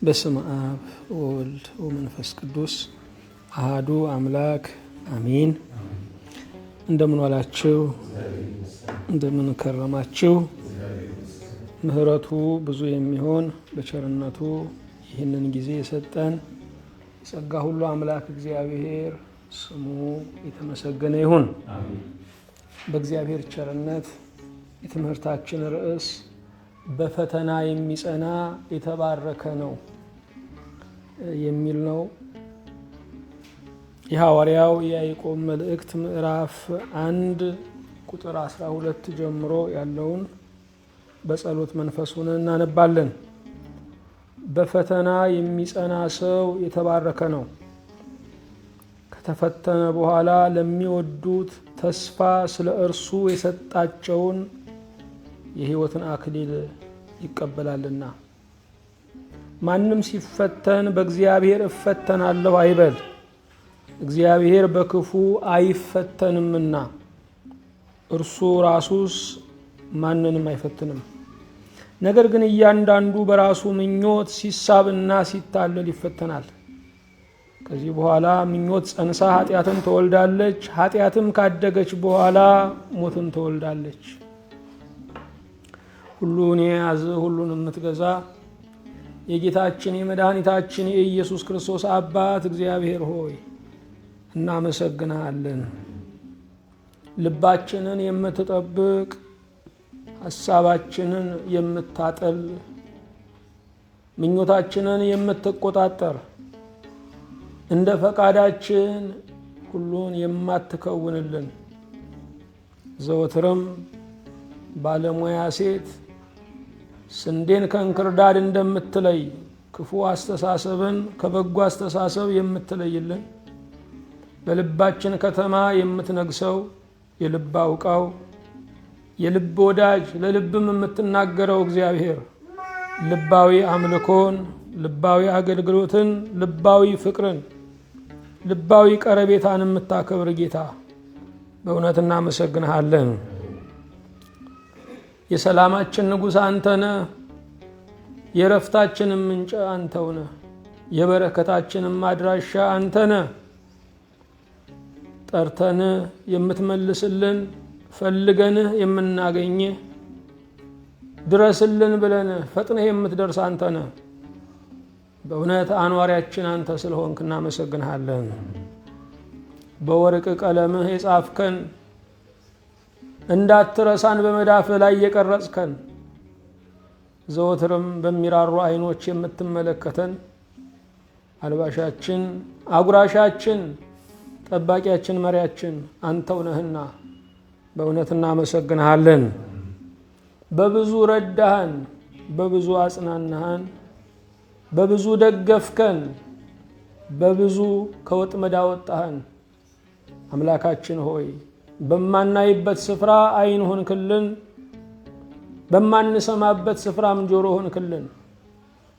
በስመ አብ ወወልድ ወመንፈስ ቅዱስ አሐዱ አምላክ አሜን። እንደምን ዋላችሁ? እንደምን ከረማችሁ? ምሕረቱ ብዙ የሚሆን በቸርነቱ ይህንን ጊዜ የሰጠን ጸጋ ሁሉ አምላክ እግዚአብሔር ስሙ የተመሰገነ ይሁን። በእግዚአብሔር ቸርነት የትምህርታችን ርዕስ በፈተና የሚጸና የተባረከ ነው የሚል ነው። የሐዋርያው የያዕቆብ መልእክት ምዕራፍ 1 ቁጥር 12 ጀምሮ ያለውን በጸሎት መንፈስ ሆነን እናነባለን። በፈተና የሚጸና ሰው የተባረከ ነው። ከተፈተነ በኋላ ለሚወዱት ተስፋ ስለ እርሱ የሰጣቸውን የሕይወትን አክሊል ይቀበላልና። ማንም ሲፈተን በእግዚአብሔር እፈተናለሁ አይበል፣ እግዚአብሔር በክፉ አይፈተንምና እርሱ ራሱስ ማንንም አይፈትንም። ነገር ግን እያንዳንዱ በራሱ ምኞት ሲሳብና ሲታለል ይፈተናል። ከዚህ በኋላ ምኞት ጸንሳ ኃጢአትን ትወልዳለች፣ ኃጢአትም ካደገች በኋላ ሞትን ትወልዳለች። ሁሉን የያዘ ሁሉን የምትገዛ የጌታችን የመድኃኒታችን የኢየሱስ ክርስቶስ አባት እግዚአብሔር ሆይ እናመሰግንሃለን። ልባችንን የምትጠብቅ ሐሳባችንን የምታጠል ምኞታችንን የምትቆጣጠር እንደ ፈቃዳችን ሁሉን የማትከውንልን ዘወትርም ባለሙያ ሴት ስንዴን ከእንክርዳድ እንደምትለይ ክፉ አስተሳሰብን ከበጎ አስተሳሰብ የምትለይልን በልባችን ከተማ የምትነግሰው የልብ አውቃው የልብ ወዳጅ ለልብም የምትናገረው እግዚአብሔር ልባዊ አምልኮን፣ ልባዊ አገልግሎትን፣ ልባዊ ፍቅርን፣ ልባዊ ቀረቤታን የምታከብር ጌታ በእውነት እናመሰግንሃለን። የሰላማችን ንጉሥ አንተ ነህ። የረፍታችንም ምንጭ አንተው ነህ። የበረከታችንም አድራሻ አንተ ነህ። ጠርተን የምትመልስልን፣ ፈልገንህ የምናገኝህ፣ ድረስልን ብለን ፈጥነህ የምትደርስ አንተ ነህ። በእውነት አኗሪያችን አንተ ስለሆንክ እናመሰግንሃለን። በወርቅ ቀለምህ የጻፍከን፣ እንዳትረሳን በመዳፍህ ላይ የቀረጽከን፣ ዘወትርም በሚራሩ ዓይኖች የምትመለከተን አልባሻችን፣ አጉራሻችን፣ ጠባቂያችን፣ መሪያችን አንተው ነህና በእውነት እናመሰግንሃለን። በብዙ ረዳህን፣ በብዙ አጽናናህን፣ በብዙ ደገፍከን፣ በብዙ ከወጥመድ አወጣህን። አምላካችን ሆይ በማናይበት ስፍራ ዓይን ሆንክልን፣ በማንሰማበት ስፍራም ጆሮ ሆንክልን፣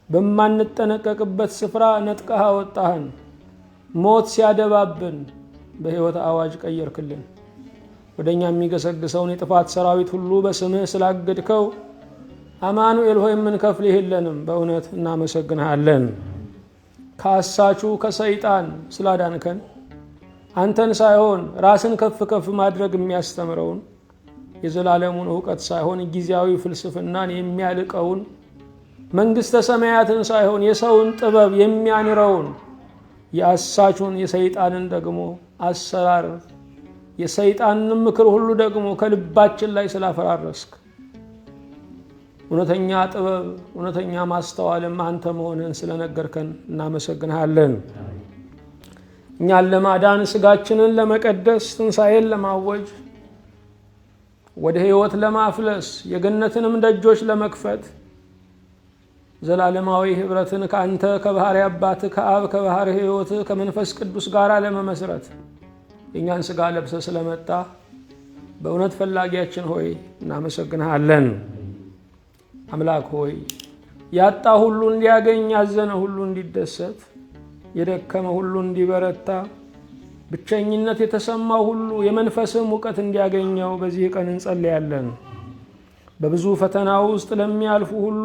በማንጠነቀቅበት ስፍራ ነጥቀህ አወጣህን። ሞት ሲያደባብን በሕይወት አዋጅ ቀየርክልን። ወደኛ የሚገሰግሰውን የጥፋት ሰራዊት ሁሉ በስምህ ስላገድከው አማኑኤል ሆይ የምንከፍልህ የለንም። በእውነት እናመሰግንሃለን። ከአሳቹ ከሰይጣን ስላዳንከን አንተን ሳይሆን ራስን ከፍ ከፍ ማድረግ የሚያስተምረውን የዘላለሙን እውቀት ሳይሆን ጊዜያዊ ፍልስፍናን የሚያልቀውን መንግሥተ ሰማያትን ሳይሆን የሰውን ጥበብ የሚያንረውን የአሳቹን የሰይጣንን ደግሞ አሰራር የሰይጣንን ምክር ሁሉ ደግሞ ከልባችን ላይ ስላፈራረስክ እውነተኛ ጥበብ እውነተኛ ማስተዋልም አንተ መሆንህን ስለነገርከን እናመሰግንሃለን። እኛን ለማዳን ሥጋችንን ለመቀደስ ትንሣኤን ለማወጅ ወደ ሕይወት ለማፍለስ የገነትንም ደጆች ለመክፈት ዘላለማዊ ኅብረትን ከአንተ ከባሕርይ አባት ከአብ ከባሕርይ ሕይወት ከመንፈስ ቅዱስ ጋር ለመመስረት የእኛን ሥጋ ለብሰ ስለመጣ በእውነት ፈላጊያችን ሆይ እናመሰግንሃለን። አምላክ ሆይ ያጣ ሁሉ እንዲያገኝ፣ ያዘነ ሁሉ እንዲደሰት፣ የደከመ ሁሉ እንዲበረታ፣ ብቸኝነት የተሰማው ሁሉ የመንፈስህ ሙቀት እንዲያገኘው በዚህ ቀን እንጸልያለን። በብዙ ፈተና ውስጥ ለሚያልፉ ሁሉ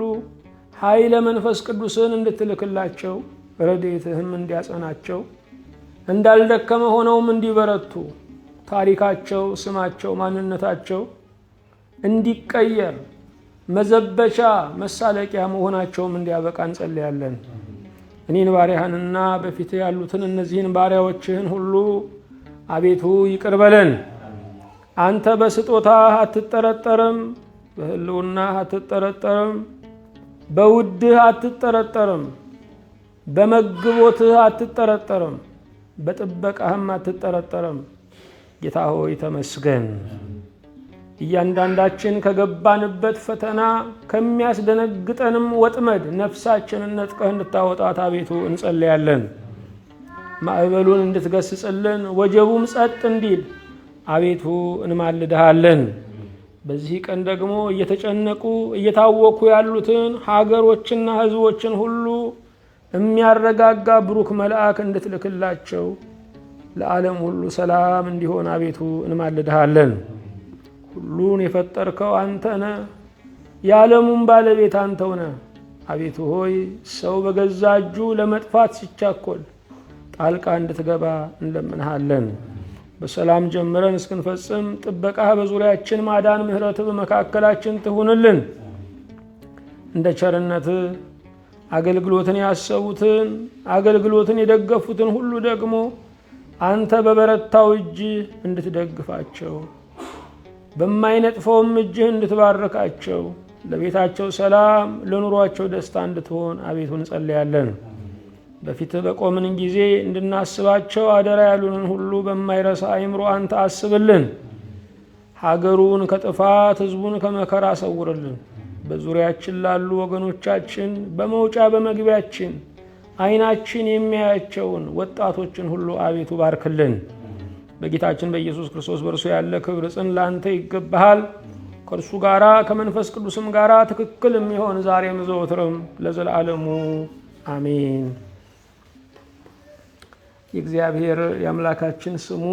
ኃይለ መንፈስ ቅዱስን እንድትልክላቸው ረድኤትህም እንዲያጸናቸው እንዳልደከመ ሆነውም እንዲበረቱ ታሪካቸው፣ ስማቸው፣ ማንነታቸው እንዲቀየር መዘበቻ መሳለቂያ መሆናቸውም እንዲያበቃ እንጸልያለን። እኔን ባሪያህንና በፊትህ ያሉትን እነዚህን ባሪያዎችህን ሁሉ አቤቱ ይቅር በለን። አንተ በስጦታህ አትጠረጠርም፣ በህልውናህ አትጠረጠርም፣ በውድህ አትጠረጠርም፣ በመግቦትህ አትጠረጠርም፣ በጥበቃህም አትጠረጠርም። ጌታ ሆይ ተመስገን። እያንዳንዳችን ከገባንበት ፈተና ከሚያስደነግጠንም ወጥመድ ነፍሳችንን ነጥቀህ እንድታወጣት አቤቱ እንጸልያለን። ማዕበሉን እንድትገስጽልን ወጀቡም ጸጥ እንዲል አቤቱ እንማልድሃለን። በዚህ ቀን ደግሞ እየተጨነቁ እየታወኩ ያሉትን ሀገሮችና ህዝቦችን ሁሉ የሚያረጋጋ ብሩክ መልአክ እንድትልክላቸው ለዓለም ሁሉ ሰላም እንዲሆን አቤቱ እንማልድሃለን። ሁሉን የፈጠርከው አንተ ነህ፣ የዓለሙን ባለቤት አንተው ነህ። አቤቱ ሆይ ሰው በገዛ እጁ ለመጥፋት ሲቻኮል ጣልቃ እንድትገባ እንለምንሃለን። በሰላም ጀምረን እስክንፈጽም ጥበቃህ በዙሪያችን ማዳን፣ ምሕረትህ በመካከላችን ትሁንልን። እንደ ቸርነትህ አገልግሎትን ያሰቡትን አገልግሎትን የደገፉትን ሁሉ ደግሞ አንተ በበረታው እጅ እንድትደግፋቸው በማይነጥፈውም እጅህ እንድትባርካቸው ለቤታቸው ሰላም ለኑሯቸው ደስታ እንድትሆን አቤቱ እንጸልያለን። በፊትህ በቆምን ጊዜ እንድናስባቸው አደራ ያሉንን ሁሉ በማይረሳ አእምሮ አንተ አስብልን። ሀገሩን ከጥፋት ህዝቡን ከመከራ ሰውርልን። በዙሪያችን ላሉ ወገኖቻችን በመውጫ በመግቢያችን ዓይናችን የሚያያቸውን ወጣቶችን ሁሉ አቤቱ ባርክልን። በጌታችን በኢየሱስ ክርስቶስ በእርሱ ያለ ክብር ጽን ላንተ ይገባሃል። ከእርሱ ጋራ ከመንፈስ ቅዱስም ጋራ ትክክል የሚሆን ዛሬም ዘወትርም ለዘላለሙ አሜን። የእግዚአብሔር የአምላካችን ስሙ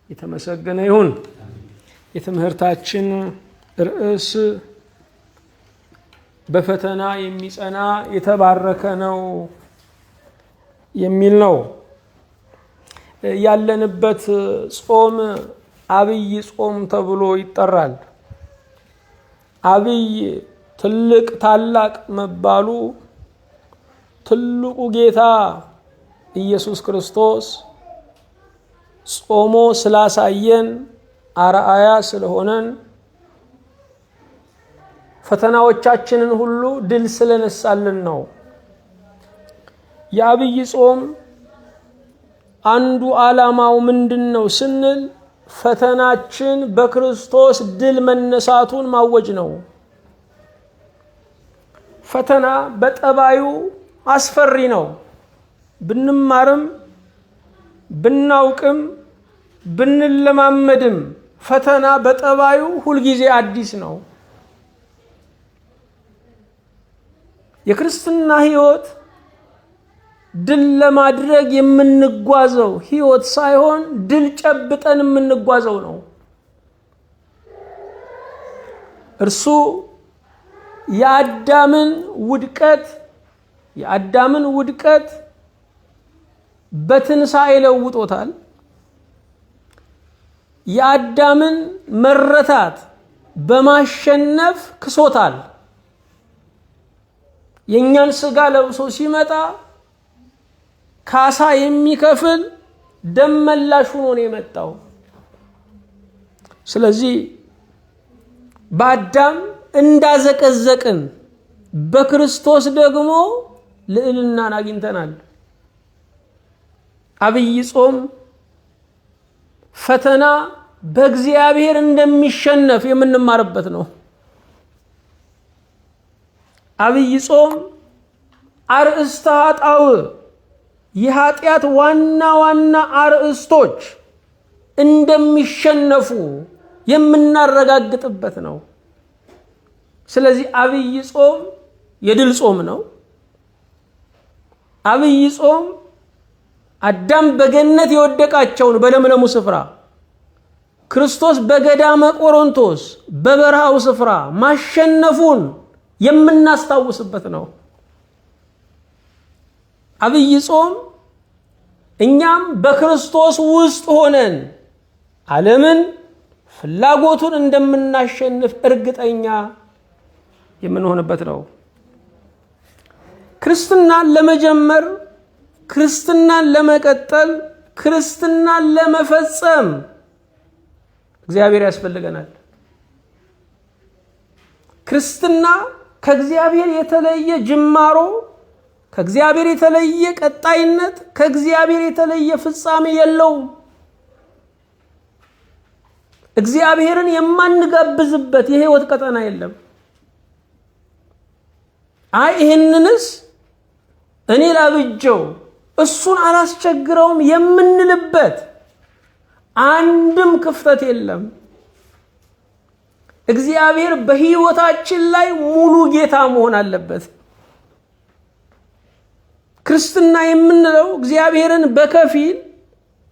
የተመሰገነ ይሁን። የትምህርታችን ርዕስ በፈተና የሚጸና የተባረከ ነው የሚል ነው። ያለንበት ጾም አብይ ጾም ተብሎ ይጠራል። አብይ ትልቅ ታላቅ መባሉ ትልቁ ጌታ ኢየሱስ ክርስቶስ ጾሞ ስላሳየን አርአያ ስለሆነን ፈተናዎቻችንን ሁሉ ድል ስለነሳልን ነው። የአብይ ጾም አንዱ ዓላማው ምንድነው ስንል ፈተናችን በክርስቶስ ድል መነሳቱን ማወጅ ነው። ፈተና በጠባዩ አስፈሪ ነው። ብንማርም ብናውቅም ብንለማመድም ፈተና በጠባዩ ሁልጊዜ አዲስ ነው። የክርስትና ሕይወት ድል ለማድረግ የምንጓዘው ሕይወት ሳይሆን ድል ጨብጠን የምንጓዘው ነው። እርሱ የአዳምን ውድቀት በትንሣኤ ለውጦታል። የአዳምን መረታት በማሸነፍ ክሶታል። የኛን ስጋ ለብሶ ሲመጣ ካሳ የሚከፍል ደም መላሽ ሆኖ ነው የመጣው። ስለዚህ በአዳም እንዳዘቀዘቅን በክርስቶስ ደግሞ ልዕልናን አግኝተናል። አብይ ጾም ፈተና በእግዚአብሔር እንደሚሸነፍ የምንማርበት ነው። አብይ ጾም አርእስተ ኃጣውእ የኃጢአት ዋና ዋና አርእስቶች እንደሚሸነፉ የምናረጋግጥበት ነው። ስለዚህ አብይ ጾም የድል ጾም ነው። አብይ ጾም አዳም በገነት የወደቃቸውን በለምለሙ ስፍራ ክርስቶስ በገዳመ ቆሮንቶስ በበረሃው ስፍራ ማሸነፉን የምናስታውስበት ነው። አብይ ጾም እኛም በክርስቶስ ውስጥ ሆነን ዓለምን ፍላጎቱን እንደምናሸንፍ እርግጠኛ የምንሆንበት ነው። ክርስትናን ለመጀመር፣ ክርስትናን ለመቀጠል፣ ክርስትናን ለመፈጸም እግዚአብሔር ያስፈልገናል። ክርስትና ከእግዚአብሔር የተለየ ጅማሮ፣ ከእግዚአብሔር የተለየ ቀጣይነት፣ ከእግዚአብሔር የተለየ ፍጻሜ የለውም። እግዚአብሔርን የማንጋብዝበት የህይወት ቀጠና የለም። ይህንንስ እኔ ላብጀው እሱን አላስቸግረውም የምንልበት አንድም ክፍተት የለም። እግዚአብሔር በህይወታችን ላይ ሙሉ ጌታ መሆን አለበት። ክርስትና የምንለው እግዚአብሔርን በከፊል፣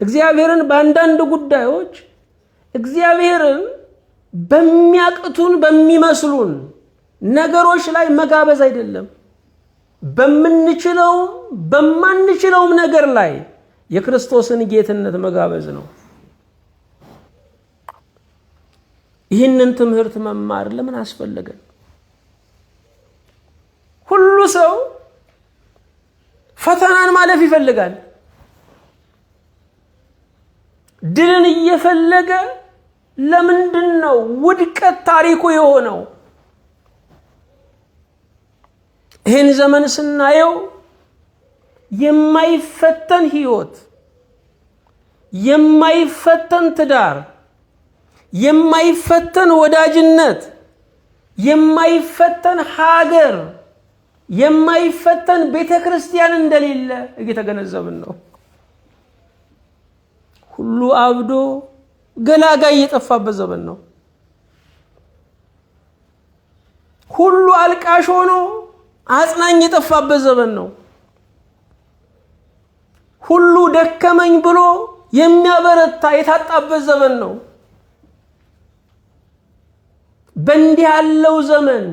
እግዚአብሔርን በአንዳንድ ጉዳዮች፣ እግዚአብሔርን በሚያቅቱን በሚመስሉን ነገሮች ላይ መጋበዝ አይደለም። በምንችለውም በማንችለውም ነገር ላይ የክርስቶስን ጌትነት መጋበዝ ነው። ይህንን ትምህርት መማር ለምን አስፈለገ? ሁሉ ሰው ፈተናን ማለፍ ይፈልጋል። ድልን እየፈለገ ለምንድን ነው ውድቀት ታሪኩ የሆነው? ይህን ዘመን ስናየው የማይፈተን ህይወት፣ የማይፈተን ትዳር፣ የማይፈተን ወዳጅነት፣ የማይፈተን ሀገር፣ የማይፈተን ቤተክርስቲያን እንደሌለ እየተገነዘብን ነው። ሁሉ አብዶ ገላጋይ የጠፋበት ዘመን ነው። ሁሉ አልቃሽ ሆኖ አጽናኝ የጠፋበት ዘመን ነው። ሁሉ ደከመኝ ብሎ የሚያበረታ የታጣበት ዘመን ነው። በእንዲህ ያለው ዘመን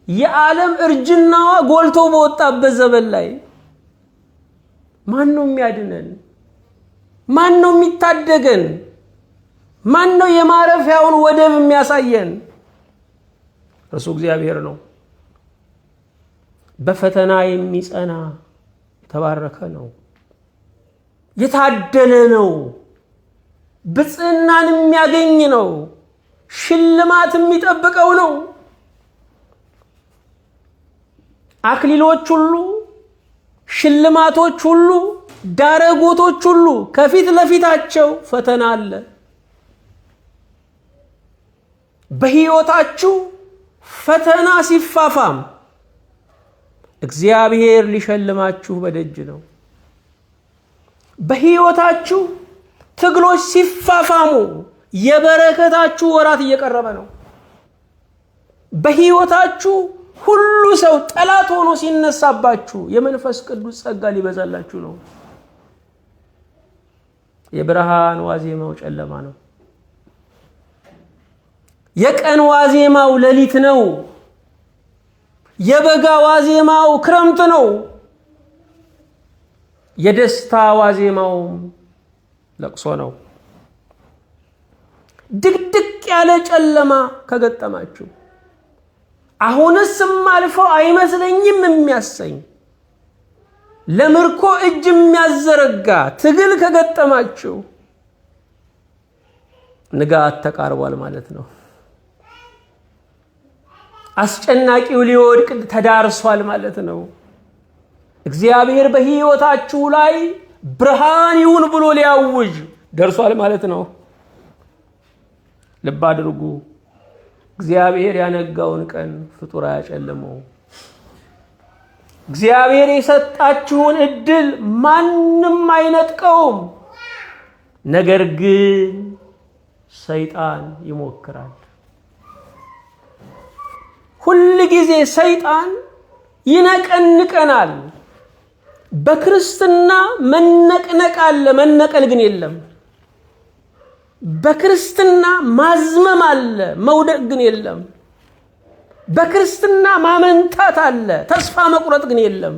የዓለም እርጅናዋ ጎልቶ በወጣበት ዘመን ላይ ማን ነው የሚያድነን? ማን ነው የሚታደገን? ማን ነው የማረፊያውን ወደብ የሚያሳየን? እርሱ እግዚአብሔር ነው። በፈተና የሚጸና የተባረከ ነው፣ የታደለ ነው፣ ብጽዕናን የሚያገኝ ነው፣ ሽልማት የሚጠብቀው ነው። አክሊሎች ሁሉ፣ ሽልማቶች ሁሉ፣ ዳረጎቶች ሁሉ ከፊት ለፊታቸው ፈተና አለ። በሕይወታችሁ ፈተና ሲፋፋም እግዚአብሔር ሊሸልማችሁ በደጅ ነው። በሕይወታችሁ ትግሎች ሲፋፋሙ የበረከታችሁ ወራት እየቀረበ ነው። በሕይወታችሁ ሁሉ ሰው ጠላት ሆኖ ሲነሳባችሁ የመንፈስ ቅዱስ ጸጋ ሊበዛላችሁ ነው። የብርሃን ዋዜማው ጨለማ ነው። የቀን ዋዜማው ሌሊት ነው። የበጋ ዋዜማው ክረምት ነው። የደስታ ዋዜማው ለቅሶ ነው። ድቅድቅ ያለ ጨለማ ከገጠማችሁ አሁንስ ማልፈው አይመስለኝም የሚያሰኝ ለምርኮ እጅ የሚያዘረጋ ትግል ከገጠማችሁ ንጋት ተቃርቧል ማለት ነው። አስጨናቂው ሊወድቅ ተዳርሷል ማለት ነው። እግዚአብሔር በሕይወታችሁ ላይ ብርሃን ይሁን ብሎ ሊያውጅ ደርሷል ማለት ነው። ልብ አድርጉ። እግዚአብሔር ያነጋውን ቀን ፍጡር አያጨልመው። እግዚአብሔር የሰጣችሁን እድል ማንም አይነጥቀውም። ነገር ግን ሰይጣን ይሞክራል። ሁል ጊዜ ሰይጣን ይነቀንቀናል። በክርስትና መነቅነቅ አለ፣ መነቀል ግን የለም። በክርስትና ማዝመም አለ፣ መውደቅ ግን የለም። በክርስትና ማመንታት አለ፣ ተስፋ መቁረጥ ግን የለም።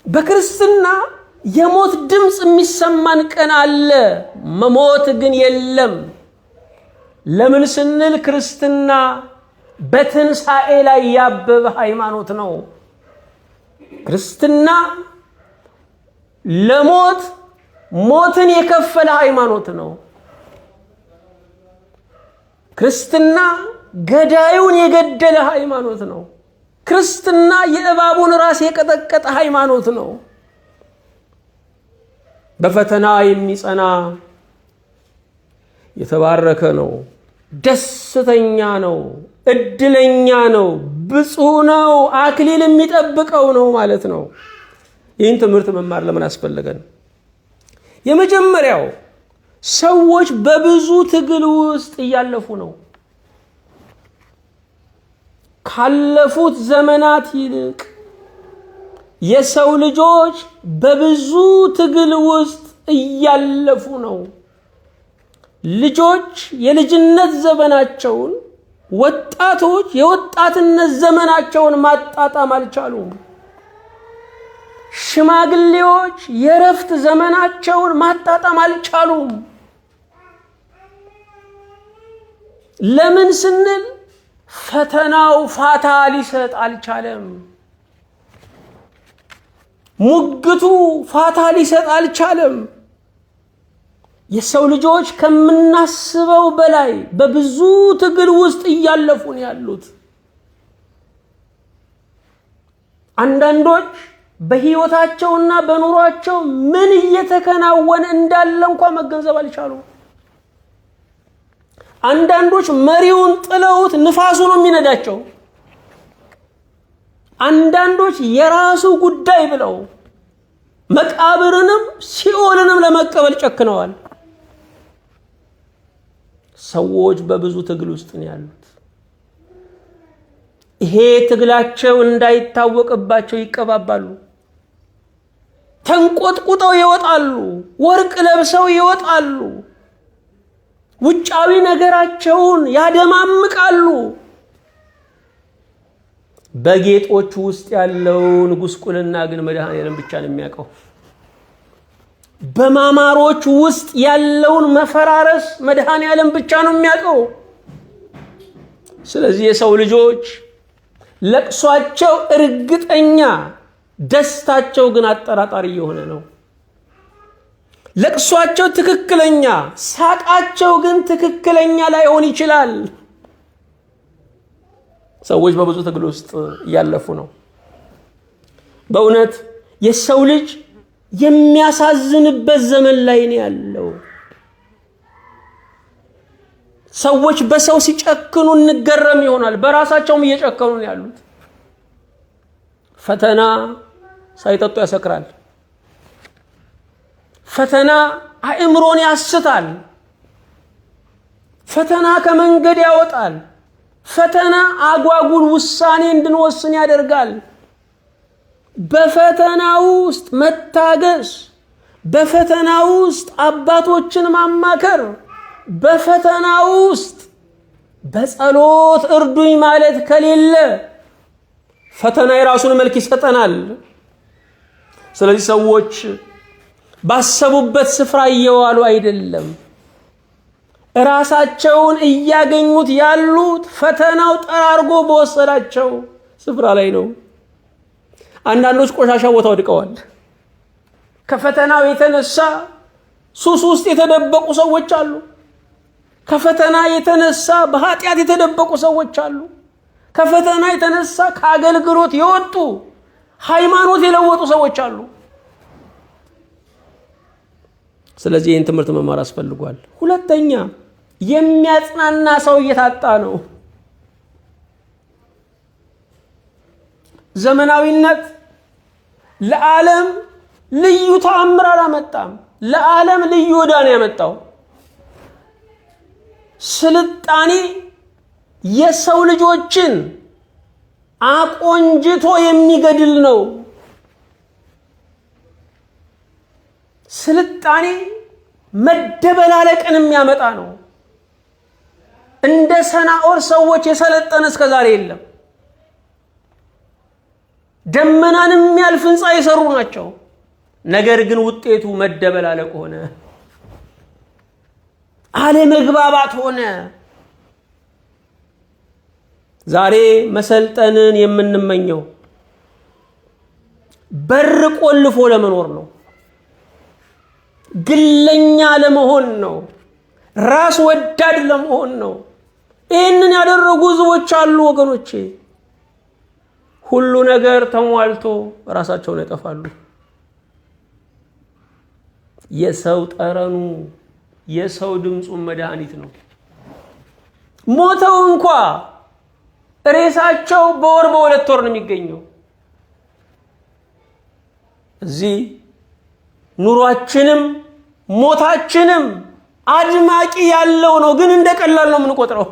በክርስትና የሞት ድምፅ የሚሰማን ቀን አለ፣ መሞት ግን የለም። ለምን ስንል ክርስትና በትንሣኤ ላይ ያበበ ሃይማኖት ነው። ክርስትና ለሞት ሞትን የከፈለ ሃይማኖት ነው። ክርስትና ገዳዩን የገደለ ሃይማኖት ነው። ክርስትና የእባቡን ራስ የቀጠቀጠ ሃይማኖት ነው። በፈተና የሚጸና የተባረከ ነው፣ ደስተኛ ነው፣ እድለኛ ነው፣ ብፁዕ ነው፣ አክሊል የሚጠብቀው ነው ማለት ነው። ይህን ትምህርት መማር ለምን አስፈለገን? የመጀመሪያው ሰዎች በብዙ ትግል ውስጥ እያለፉ ነው። ካለፉት ዘመናት ይልቅ የሰው ልጆች በብዙ ትግል ውስጥ እያለፉ ነው። ልጆች የልጅነት ዘመናቸውን፣ ወጣቶች የወጣትነት ዘመናቸውን ማጣጣም አልቻሉም። ሽማግሌዎች የረፍት ዘመናቸውን ማጣጣም አልቻሉም። ለምን ስንል ፈተናው ፋታ ሊሰጥ አልቻለም። ሙግቱ ፋታ ሊሰጥ አልቻለም። የሰው ልጆች ከምናስበው በላይ በብዙ ትግል ውስጥ እያለፉ ነው ያሉት። አንዳንዶች በህይወታቸውና በኑሯቸው ምን እየተከናወነ እንዳለ እንኳን መገንዘብ አልቻሉም። አንዳንዶች መሪውን ጥለውት ንፋሱ ነው የሚነዳቸው። አንዳንዶች የራሱ ጉዳይ ብለው መቃብርንም ሲኦልንም ለመቀበል ጨክነዋል። ሰዎች በብዙ ትግል ውስጥ ነው ያሉት። ይሄ ትግላቸው እንዳይታወቅባቸው ይቀባባሉ። ተንቆጥቁጠው ይወጣሉ፣ ወርቅ ለብሰው ይወጣሉ፣ ውጫዊ ነገራቸውን ያደማምቃሉ። በጌጦች ውስጥ ያለውን ጉስቁልና ግን መድኃኔዓለም ብቻ ነው የሚያውቀው። በማማሮች ውስጥ ያለውን መፈራረስ መድኃኔዓለም ብቻ ነው የሚያውቀው። ስለዚህ የሰው ልጆች ለቅሷቸው እርግጠኛ፣ ደስታቸው ግን አጠራጣሪ የሆነ ነው። ለቅሷቸው ትክክለኛ፣ ሳቃቸው ግን ትክክለኛ ላይሆን ይችላል። ሰዎች በብዙ ትግል ውስጥ እያለፉ ነው። በእውነት የሰው ልጅ የሚያሳዝንበት ዘመን ላይ ነው ያለው። ሰዎች በሰው ሲጨክኑ እንገረም ይሆናል፣ በራሳቸውም እየጨከኑ ነው ያሉት። ፈተና ሳይጠጡ ያሰክራል። ፈተና አእምሮን ያስታል። ፈተና ከመንገድ ያወጣል። ፈተና አጓጉል ውሳኔ እንድንወስን ያደርጋል። በፈተና ውስጥ መታገስ፣ በፈተና ውስጥ አባቶችን ማማከር፣ በፈተና ውስጥ በጸሎት እርዱኝ ማለት ከሌለ ፈተና የራሱን መልክ ይሰጠናል። ስለዚህ ሰዎች ባሰቡበት ስፍራ እየዋሉ አይደለም። ራሳቸውን እያገኙት ያሉት ፈተናው ጠራርጎ በወሰዳቸው ስፍራ ላይ ነው። አንዳንዶች ቆሻሻ ቦታ ወድቀዋል። ከፈተናው የተነሳ ሱስ ውስጥ የተደበቁ ሰዎች አሉ። ከፈተና የተነሳ በኃጢአት የተደበቁ ሰዎች አሉ። ከፈተና የተነሳ ከአገልግሎት የወጡ ሃይማኖት የለወጡ ሰዎች አሉ። ስለዚህ ይህን ትምህርት መማር አስፈልጓል። ሁለተኛ የሚያጽናና ሰው እየታጣ ነው። ዘመናዊነት ለዓለም ልዩ ተአምር አላመጣም። ለዓለም ልዩ ዕዳ ነው ያመጣው። ስልጣኔ የሰው ልጆችን አቆንጅቶ የሚገድል ነው። ስልጣኔ መደበላለቅን የሚያመጣ ነው። እንደ ሰናኦር ሰዎች የሰለጠነ እስከዛሬ የለም። ደመናን የሚያልፍ ህንፃ የሰሩ ናቸው። ነገር ግን ውጤቱ መደበላለቅ ሆነ፣ አለመግባባት ሆነ። ዛሬ መሰልጠንን የምንመኘው በር ቆልፎ ለመኖር ነው። ግለኛ ለመሆን ነው። ራስ ወዳድ ለመሆን ነው። ይህንን ያደረጉ ህዝቦች አሉ ወገኖቼ። ሁሉ ነገር ተሟልቶ ራሳቸውን ያጠፋሉ። የሰው ጠረኑ የሰው ድምፁ መድኃኒት ነው። ሞተው እንኳ ሬሳቸው በወር በሁለት ወር ነው የሚገኘው። እዚህ ኑሯችንም ሞታችንም አድማቂ ያለው ነው፣ ግን እንደቀላል ነው የምንቆጥረው።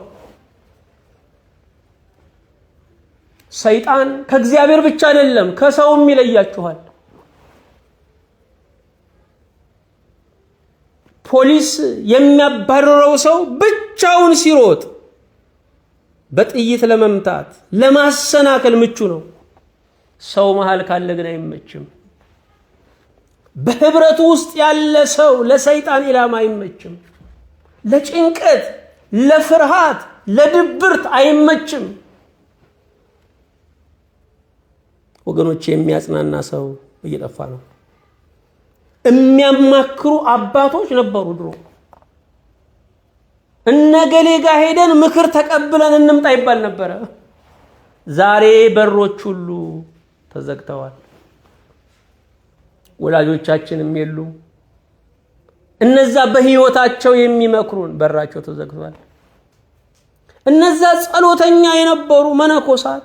ሰይጣን ከእግዚአብሔር ብቻ አይደለም ከሰውም ይለያችኋል። ፖሊስ የሚያባርረው ሰው ብቻውን ሲሮጥ በጥይት ለመምታት ለማሰናከል ምቹ ነው። ሰው መሃል ካለ ግን አይመችም። በህብረቱ ውስጥ ያለ ሰው ለሰይጣን ኢላማ አይመችም። ለጭንቀት፣ ለፍርሃት፣ ለድብርት አይመችም። ወገኖች የሚያጽናና ሰው እየጠፋ ነው። የሚያማክሩ አባቶች ነበሩ ድሮ። እነገሌ ጋር ሄደን ምክር ተቀብለን እንምጣ ይባል ነበረ። ዛሬ በሮች ሁሉ ተዘግተዋል። ወላጆቻችንም የሉ። እነዛ በህይወታቸው የሚመክሩን በራቸው ተዘግቷል። እነዛ ጸሎተኛ የነበሩ መነኮሳት፣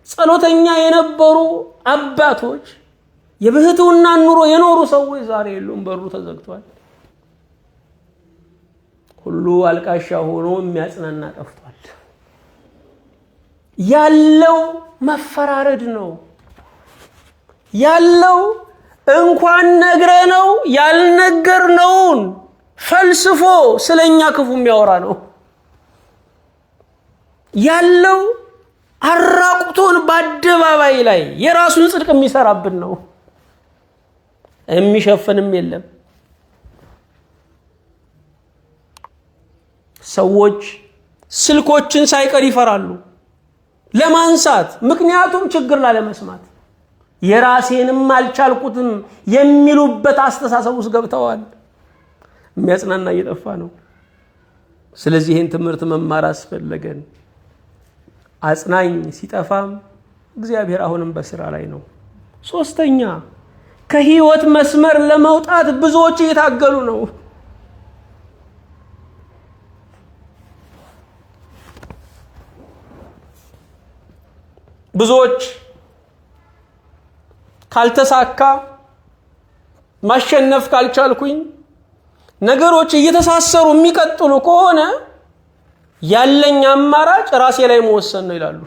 ጸሎተኛ የነበሩ አባቶች፣ የብህትውና ኑሮ የኖሩ ሰዎች ዛሬ የሉም። በሩ ተዘግቷል። ሁሉ አልቃሻ ሆኖ የሚያጽናና ጠፍቷል። ያለው መፈራረድ ነው ያለው። እንኳን ነግረነው ያልነገርነውን ፈልስፎ ስለኛ ክፉ የሚያወራ ነው ያለው። አራቁቶን በአደባባይ ላይ የራሱን ጽድቅ የሚሰራብን ነው። የሚሸፍንም የለም። ሰዎች ስልኮችን ሳይቀር ይፈራሉ ለማንሳት፣ ምክንያቱም ችግር ላለመስማት። የራሴንም አልቻልኩትም የሚሉበት አስተሳሰብ ውስጥ ገብተዋል። የሚያጽናና እየጠፋ ነው። ስለዚህ ይህን ትምህርት መማር አስፈለገን። አጽናኝ ሲጠፋም እግዚአብሔር አሁንም በስራ ላይ ነው። ሶስተኛ፣ ከህይወት መስመር ለመውጣት ብዙዎች እየታገሉ ነው። ብዙዎች ካልተሳካ፣ ማሸነፍ ካልቻልኩኝ፣ ነገሮች እየተሳሰሩ የሚቀጥሉ ከሆነ ያለኝ አማራጭ ራሴ ላይ መወሰን ነው ይላሉ።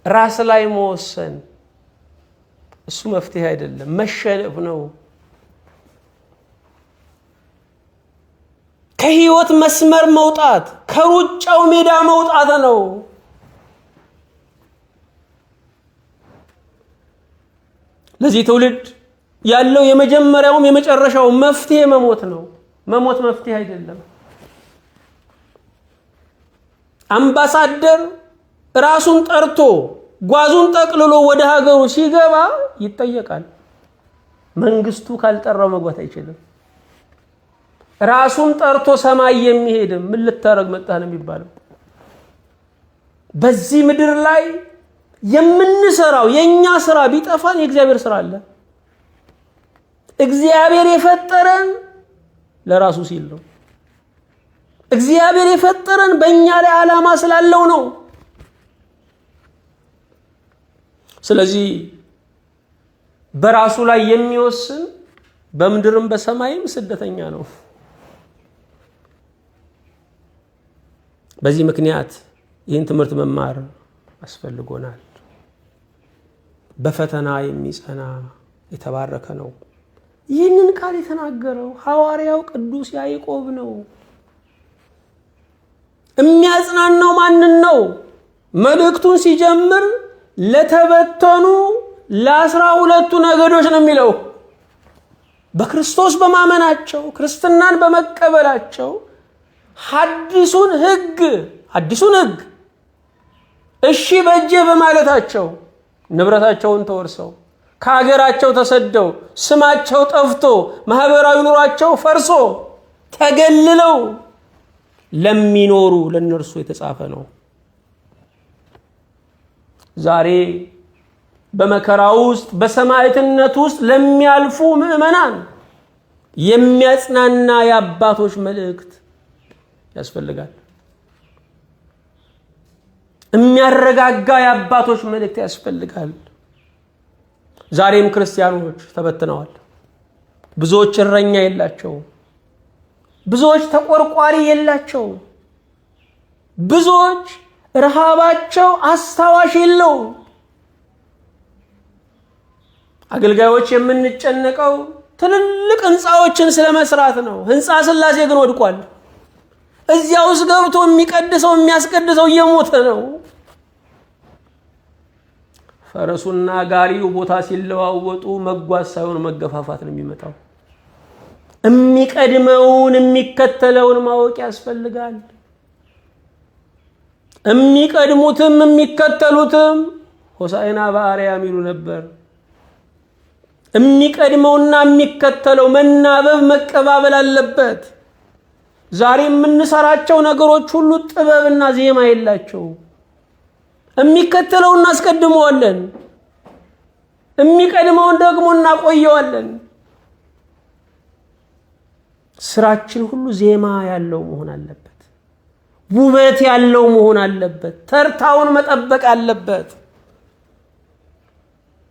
ራስ ላይ መወሰን እሱ መፍትሄ አይደለም፣ መሸነፍ ነው። ከህይወት መስመር መውጣት ከሩጫው ሜዳ መውጣት ነው። ለዚህ ትውልድ ያለው የመጀመሪያውም የመጨረሻው መፍትሄ መሞት ነው። መሞት መፍትሄ አይደለም። አምባሳደር ራሱን ጠርቶ ጓዙን ጠቅልሎ ወደ ሀገሩ ሲገባ ይጠየቃል። መንግስቱ ካልጠራው መግባት አይችልም። ራሱን ጠርቶ ሰማይ የሚሄድ ምን ልታረግ መጣህ ነው የሚባለው። በዚህ ምድር ላይ የምንሰራው የኛ ስራ ቢጠፋን የእግዚአብሔር ስራ አለ። እግዚአብሔር የፈጠረን ለራሱ ሲል ነው። እግዚአብሔር የፈጠረን በእኛ ላይ ዓላማ ስላለው ነው። ስለዚህ በራሱ ላይ የሚወስን በምድርም በሰማይም ስደተኛ ነው። በዚህ ምክንያት ይህን ትምህርት መማር አስፈልጎናል። በፈተና የሚጸና የተባረከ ነው። ይህንን ቃል የተናገረው ሐዋርያው ቅዱስ ያዕቆብ ነው። የሚያጽናናው ማንን ነው? መልእክቱን ሲጀምር ለተበተኑ ለ12 ነገዶች ነው የሚለው። በክርስቶስ በማመናቸው ክርስትናን በመቀበላቸው አዲሱን ሕግ እሺ በእጄ በማለታቸው ንብረታቸውን ተወርሰው ከሀገራቸው ተሰደው ስማቸው ጠፍቶ ማህበራዊ ኑሯቸው ፈርሶ ተገልለው ለሚኖሩ ለነርሱ የተጻፈ ነው። ዛሬ በመከራ ውስጥ በሰማዕትነት ውስጥ ለሚያልፉ ምዕመናን የሚያጽናና የአባቶች መልእክት ያስፈልጋል። የሚያረጋጋ የአባቶች መልእክት ያስፈልጋል። ዛሬም ክርስቲያኖች ተበትነዋል። ብዙዎች እረኛ የላቸው፣ ብዙዎች ተቆርቋሪ የላቸው፣ ብዙዎች ረሃባቸው አስታዋሽ የለው። አገልጋዮች የምንጨነቀው ትልልቅ ህንፃዎችን ስለመስራት ነው። ህንፃ ሥላሴ ግን ወድቋል። እዚያ ውስጥ ገብቶ የሚቀድሰው የሚያስቀድሰው እየሞተ ነው። ፈረሱና ጋሪው ቦታ ሲለዋወጡ መጓዝ ሳይሆን መገፋፋት ነው የሚመጣው። የሚቀድመውን የሚከተለውን ማወቅ ያስፈልጋል። የሚቀድሙትም የሚከተሉትም ሆሳዕና በአርያም ይሉ ነበር። የሚቀድመውና የሚከተለው መናበብ መቀባበል አለበት። ዛሬ የምንሰራቸው ነገሮች ሁሉ ጥበብና ዜማ የላቸው። የሚከተለውን እናስቀድመዋለን፣ የሚቀድመውን ደግሞ እናቆየዋለን። ስራችን ሁሉ ዜማ ያለው መሆን አለበት፣ ውበት ያለው መሆን አለበት፣ ተርታውን መጠበቅ አለበት።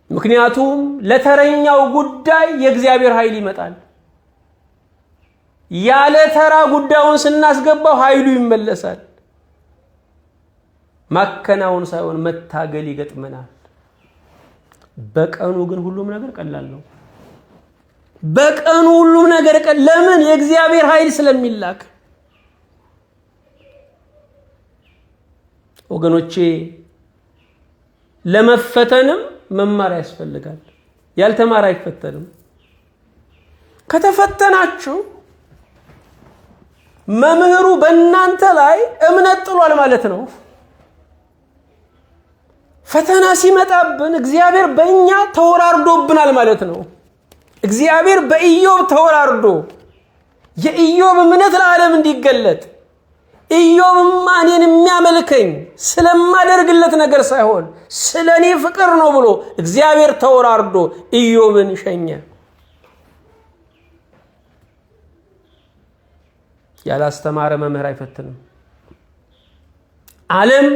ምክንያቱም ለተረኛው ጉዳይ የእግዚአብሔር ኃይል ይመጣል። ያለ ተራ ጉዳዩን ስናስገባው ኃይሉ ይመለሳል። ማከናወን ሳይሆን መታገል ይገጥመናል። በቀኑ ግን ሁሉም ነገር ቀላል ነው። በቀኑ ሁሉም ነገር ለምን? የእግዚአብሔር ኃይል ስለሚላክ። ወገኖቼ ለመፈተንም መማር ያስፈልጋል። ያልተማረ አይፈተንም። ከተፈተናችሁ መምህሩ በእናንተ ላይ እምነት ጥሏል ማለት ነው። ፈተና ሲመጣብን እግዚአብሔር በእኛ ተወራርዶብናል ማለት ነው። እግዚአብሔር በኢዮብ ተወራርዶ የኢዮብ እምነት ለዓለም እንዲገለጥ ኢዮብማ እኔን የሚያመልከኝ ስለማደርግለት ነገር ሳይሆን ስለ እኔ ፍቅር ነው ብሎ እግዚአብሔር ተወራርዶ ኢዮብን ሸኘ። ያላስተማረ መምህር አይፈትንም። ዓለም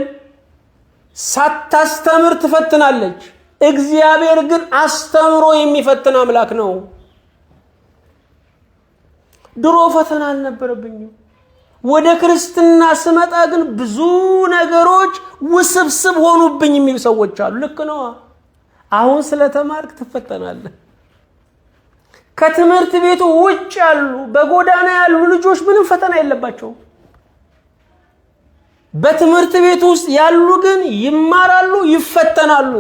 ሳታስተምር ትፈትናለች። እግዚአብሔር ግን አስተምሮ የሚፈትን አምላክ ነው። ድሮ ፈተና አልነበረብኝም። ወደ ክርስትና ስመጣ ግን ብዙ ነገሮች ውስብስብ ሆኑብኝ የሚሉ ሰዎች አሉ። ልክ ነው። አሁን ስለተማርክ ትፈተናለህ። ከትምህርት ቤቱ ውጭ ያሉ በጎዳና ያሉ ልጆች ምንም ፈተና የለባቸውም። በትምህርት ቤት ውስጥ ያሉ ግን ይማራሉ፣ ይፈተናሉ።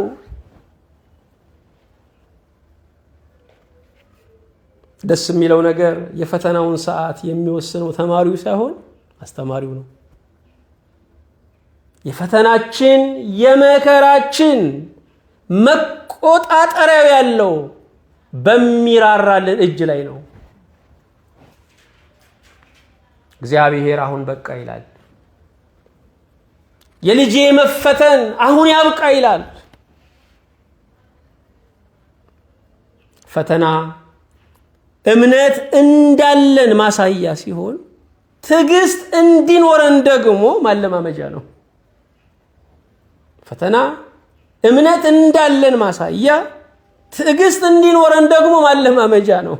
ደስ የሚለው ነገር የፈተናውን ሰዓት የሚወስነው ተማሪው ሳይሆን አስተማሪው ነው። የፈተናችን የመከራችን መቆጣጠሪያው ያለው በሚራራልን እጅ ላይ ነው። እግዚአብሔር አሁን በቃ ይላል። የልጄ መፈተን አሁን ያብቃ ይላል። ፈተና እምነት እንዳለን ማሳያ ሲሆን ትዕግስት እንዲኖረን ደግሞ ማለማመጃ ነው። ፈተና እምነት እንዳለን ማሳያ፣ ትዕግስት እንዲኖረን ደግሞ ማለማመጃ ነው።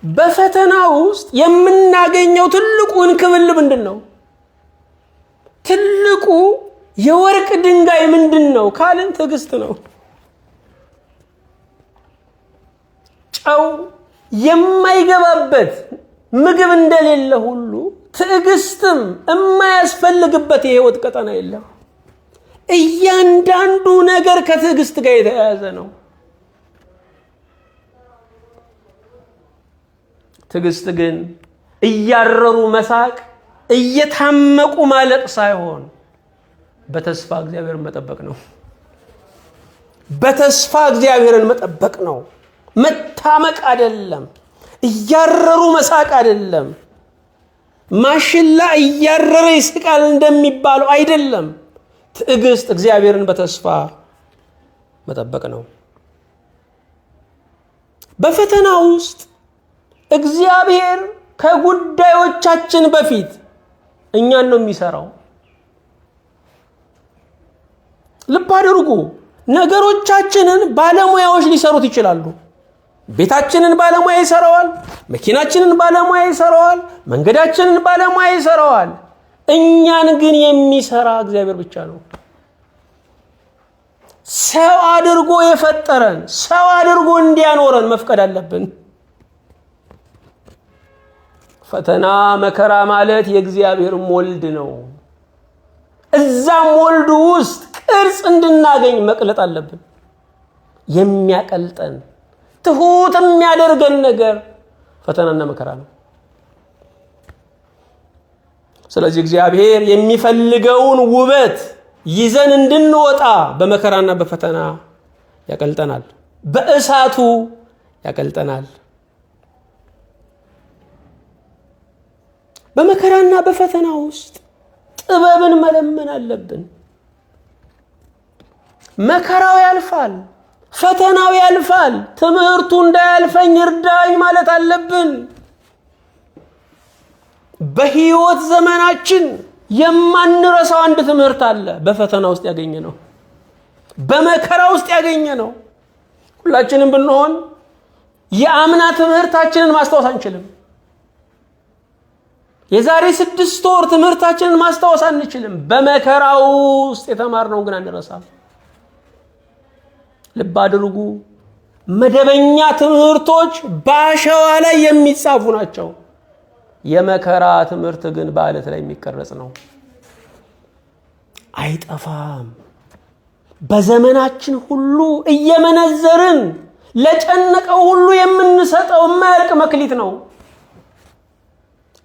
በፈተና ውስጥ የምናገኘው ትልቁ እንክብል ምንድን ነው? ትልቁ የወርቅ ድንጋይ ምንድን ነው ካልን ትዕግስት ነው። ጨው የማይገባበት ምግብ እንደሌለ ሁሉ ትዕግስትም የማያስፈልግበት የህይወት ቀጠና የለም። እያንዳንዱ ነገር ከትዕግስት ጋር የተያያዘ ነው። ትዕግስት ግን እያረሩ መሳቅ፣ እየታመቁ ማለቅ ሳይሆን በተስፋ እግዚአብሔርን መጠበቅ ነው። በተስፋ እግዚአብሔርን መጠበቅ ነው። መታመቅ አይደለም። እያረሩ መሳቅ አይደለም። ማሽላ እያረረ ይስቃል እንደሚባለው አይደለም። ትዕግስት እግዚአብሔርን በተስፋ መጠበቅ ነው። በፈተና ውስጥ እግዚአብሔር ከጉዳዮቻችን በፊት እኛን ነው የሚሰራው። ልብ አድርጉ። ነገሮቻችንን ባለሙያዎች ሊሰሩት ይችላሉ። ቤታችንን ባለሙያ ይሰራዋል። መኪናችንን ባለሙያ ይሰራዋል። መንገዳችንን ባለሙያ ይሰራዋል። እኛን ግን የሚሰራ እግዚአብሔር ብቻ ነው። ሰው አድርጎ የፈጠረን፣ ሰው አድርጎ እንዲያኖረን መፍቀድ አለብን። ፈተና መከራ ማለት የእግዚአብሔር ሞልድ ነው። እዛ ሞልድ ውስጥ ቅርጽ እንድናገኝ መቅለጥ አለብን። የሚያቀልጠን ትሁት የሚያደርገን ነገር ፈተናና መከራ ነው። ስለዚህ እግዚአብሔር የሚፈልገውን ውበት ይዘን እንድንወጣ በመከራና በፈተና ያቀልጠናል፣ በእሳቱ ያቀልጠናል። በመከራና በፈተና ውስጥ ጥበብን መለመን አለብን። መከራው ያልፋል፣ ፈተናው ያልፋል። ትምህርቱ እንዳያልፈኝ እርዳኝ ማለት አለብን። በህይወት ዘመናችን የማንረሳው አንድ ትምህርት አለ። በፈተና ውስጥ ያገኘ ነው፣ በመከራ ውስጥ ያገኘ ነው። ሁላችንም ብንሆን የአምና ትምህርታችንን ማስታወስ አንችልም። የዛሬ 6 ወር ትምህርታችንን ማስታወስ አንችልም። በመከራው ውስጥ የተማርነው ግን አንረሳም። ልብ አድርጉ። መደበኛ ትምህርቶች በአሸዋ ላይ የሚጻፉ ናቸው። የመከራ ትምህርት ግን በአለት ላይ የሚቀረጽ ነው። አይጠፋም። በዘመናችን ሁሉ እየመነዘርን ለጨነቀው ሁሉ የምንሰጠው የማያልቅ መክሊት ነው።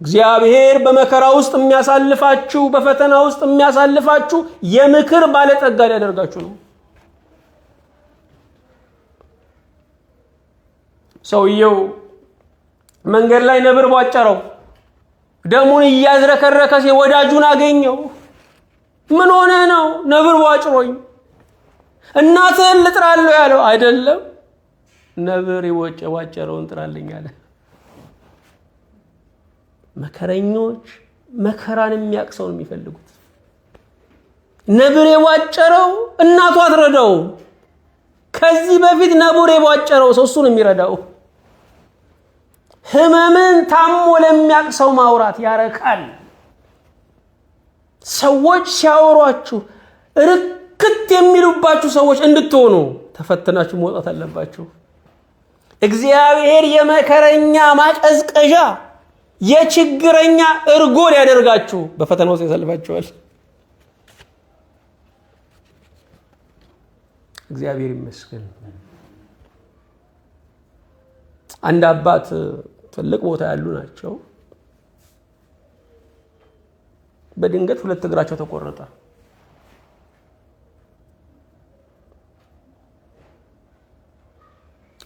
እግዚአብሔር በመከራ ውስጥ የሚያሳልፋችሁ፣ በፈተና ውስጥ የሚያሳልፋችሁ የምክር ባለጠጋ ሊያደርጋችሁ ነው። ሰውየው መንገድ ላይ ነብር ቧጨረው። ደሙን እያዝረከረከ ወዳጁን አገኘው። ምን ሆነ ነው? ነብር ቧጭሮኝ። እናትህን ልጥራለሁ ያለው አይደለም፣ ነብር የቧጨረውን ጥራልኝ አለ። መከረኞች መከራን የሚያቅሰው ነው የሚፈልጉት። ነብር የቧጨረው እናቱ አትረዳው። ከዚህ በፊት ነብር የቧጨረው ሰው እሱን የሚረዳው። ህመምን ታሞ ለሚያቅሰው ማውራት ያረካል። ሰዎች ሲያወሯችሁ ርክት የሚሉባችሁ ሰዎች እንድትሆኑ ተፈትናችሁ መውጣት አለባችሁ። እግዚአብሔር የመከረኛ ማቀዝቀዣ፣ የችግረኛ እርጎ ሊያደርጋችሁ በፈተና ውስጥ ያሳልፋችኋል። እግዚአብሔር ይመስገን። አንድ አባት ትልቅ ቦታ ያሉ ናቸው። በድንገት 2 እግራቸው ተቆረጠ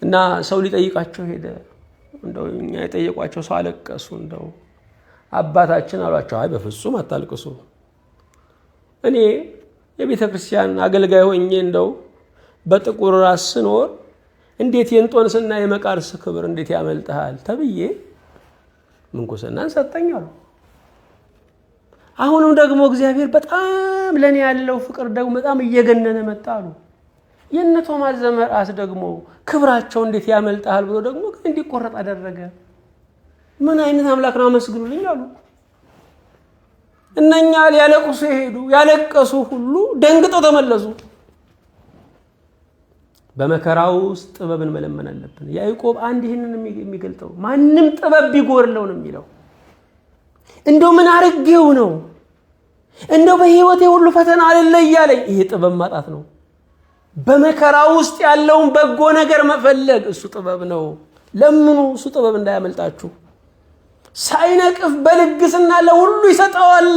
እና ሰው ሊጠይቃቸው ሄደ። እንደው እኛ የጠየቋቸው ሰው አለቀሱ። እንደው አባታችን አሏቸው፣ አይ በፍጹም አታልቅሱ። እኔ የቤተ ክርስቲያን አገልጋይ ሆኜ እንደው በጥቁር ራስ ስኖር እንዴት የእንጦንስና የመቃርስ ክብር እንዴት ያመልጥሃል ተብዬ ምንኩስናን ሰጠኝ አሉ። አሁንም ደግሞ እግዚአብሔር በጣም ለኔ ያለው ፍቅር ደግሞ በጣም እየገነነ መጣ አሉ። የእነ ቶማስ ዘመርአስ ደግሞ ክብራቸው እንዴት ያመልጣል ብሎ ደግሞ እንዲቆረጥ አደረገ። ምን አይነት አምላክ ነው አመስግኑልኝ አሉ። እነኛ ያለቅሱ ሄዱ። ያለቀሱ ሁሉ ደንግጠው ተመለሱ። በመከራው ውስጥ ጥበብን መለመን አለብን። ያዕቆብ አንድ ይህንን የሚገልጠው ማንም ጥበብ ቢጎርለው ነው የሚለው። እንደው ምን አርጌው ነው? እንደው በህይወቴ ሁሉ ፈተና አለ እያለኝ፣ ይሄ ጥበብ ማጣት ነው። በመከራ ውስጥ ያለውን በጎ ነገር መፈለግ እሱ ጥበብ ነው። ለምኑ፣ እሱ ጥበብ እንዳያመልጣችሁ። ሳይነቅፍ በልግስና ለሁሉ ይሰጠዋል።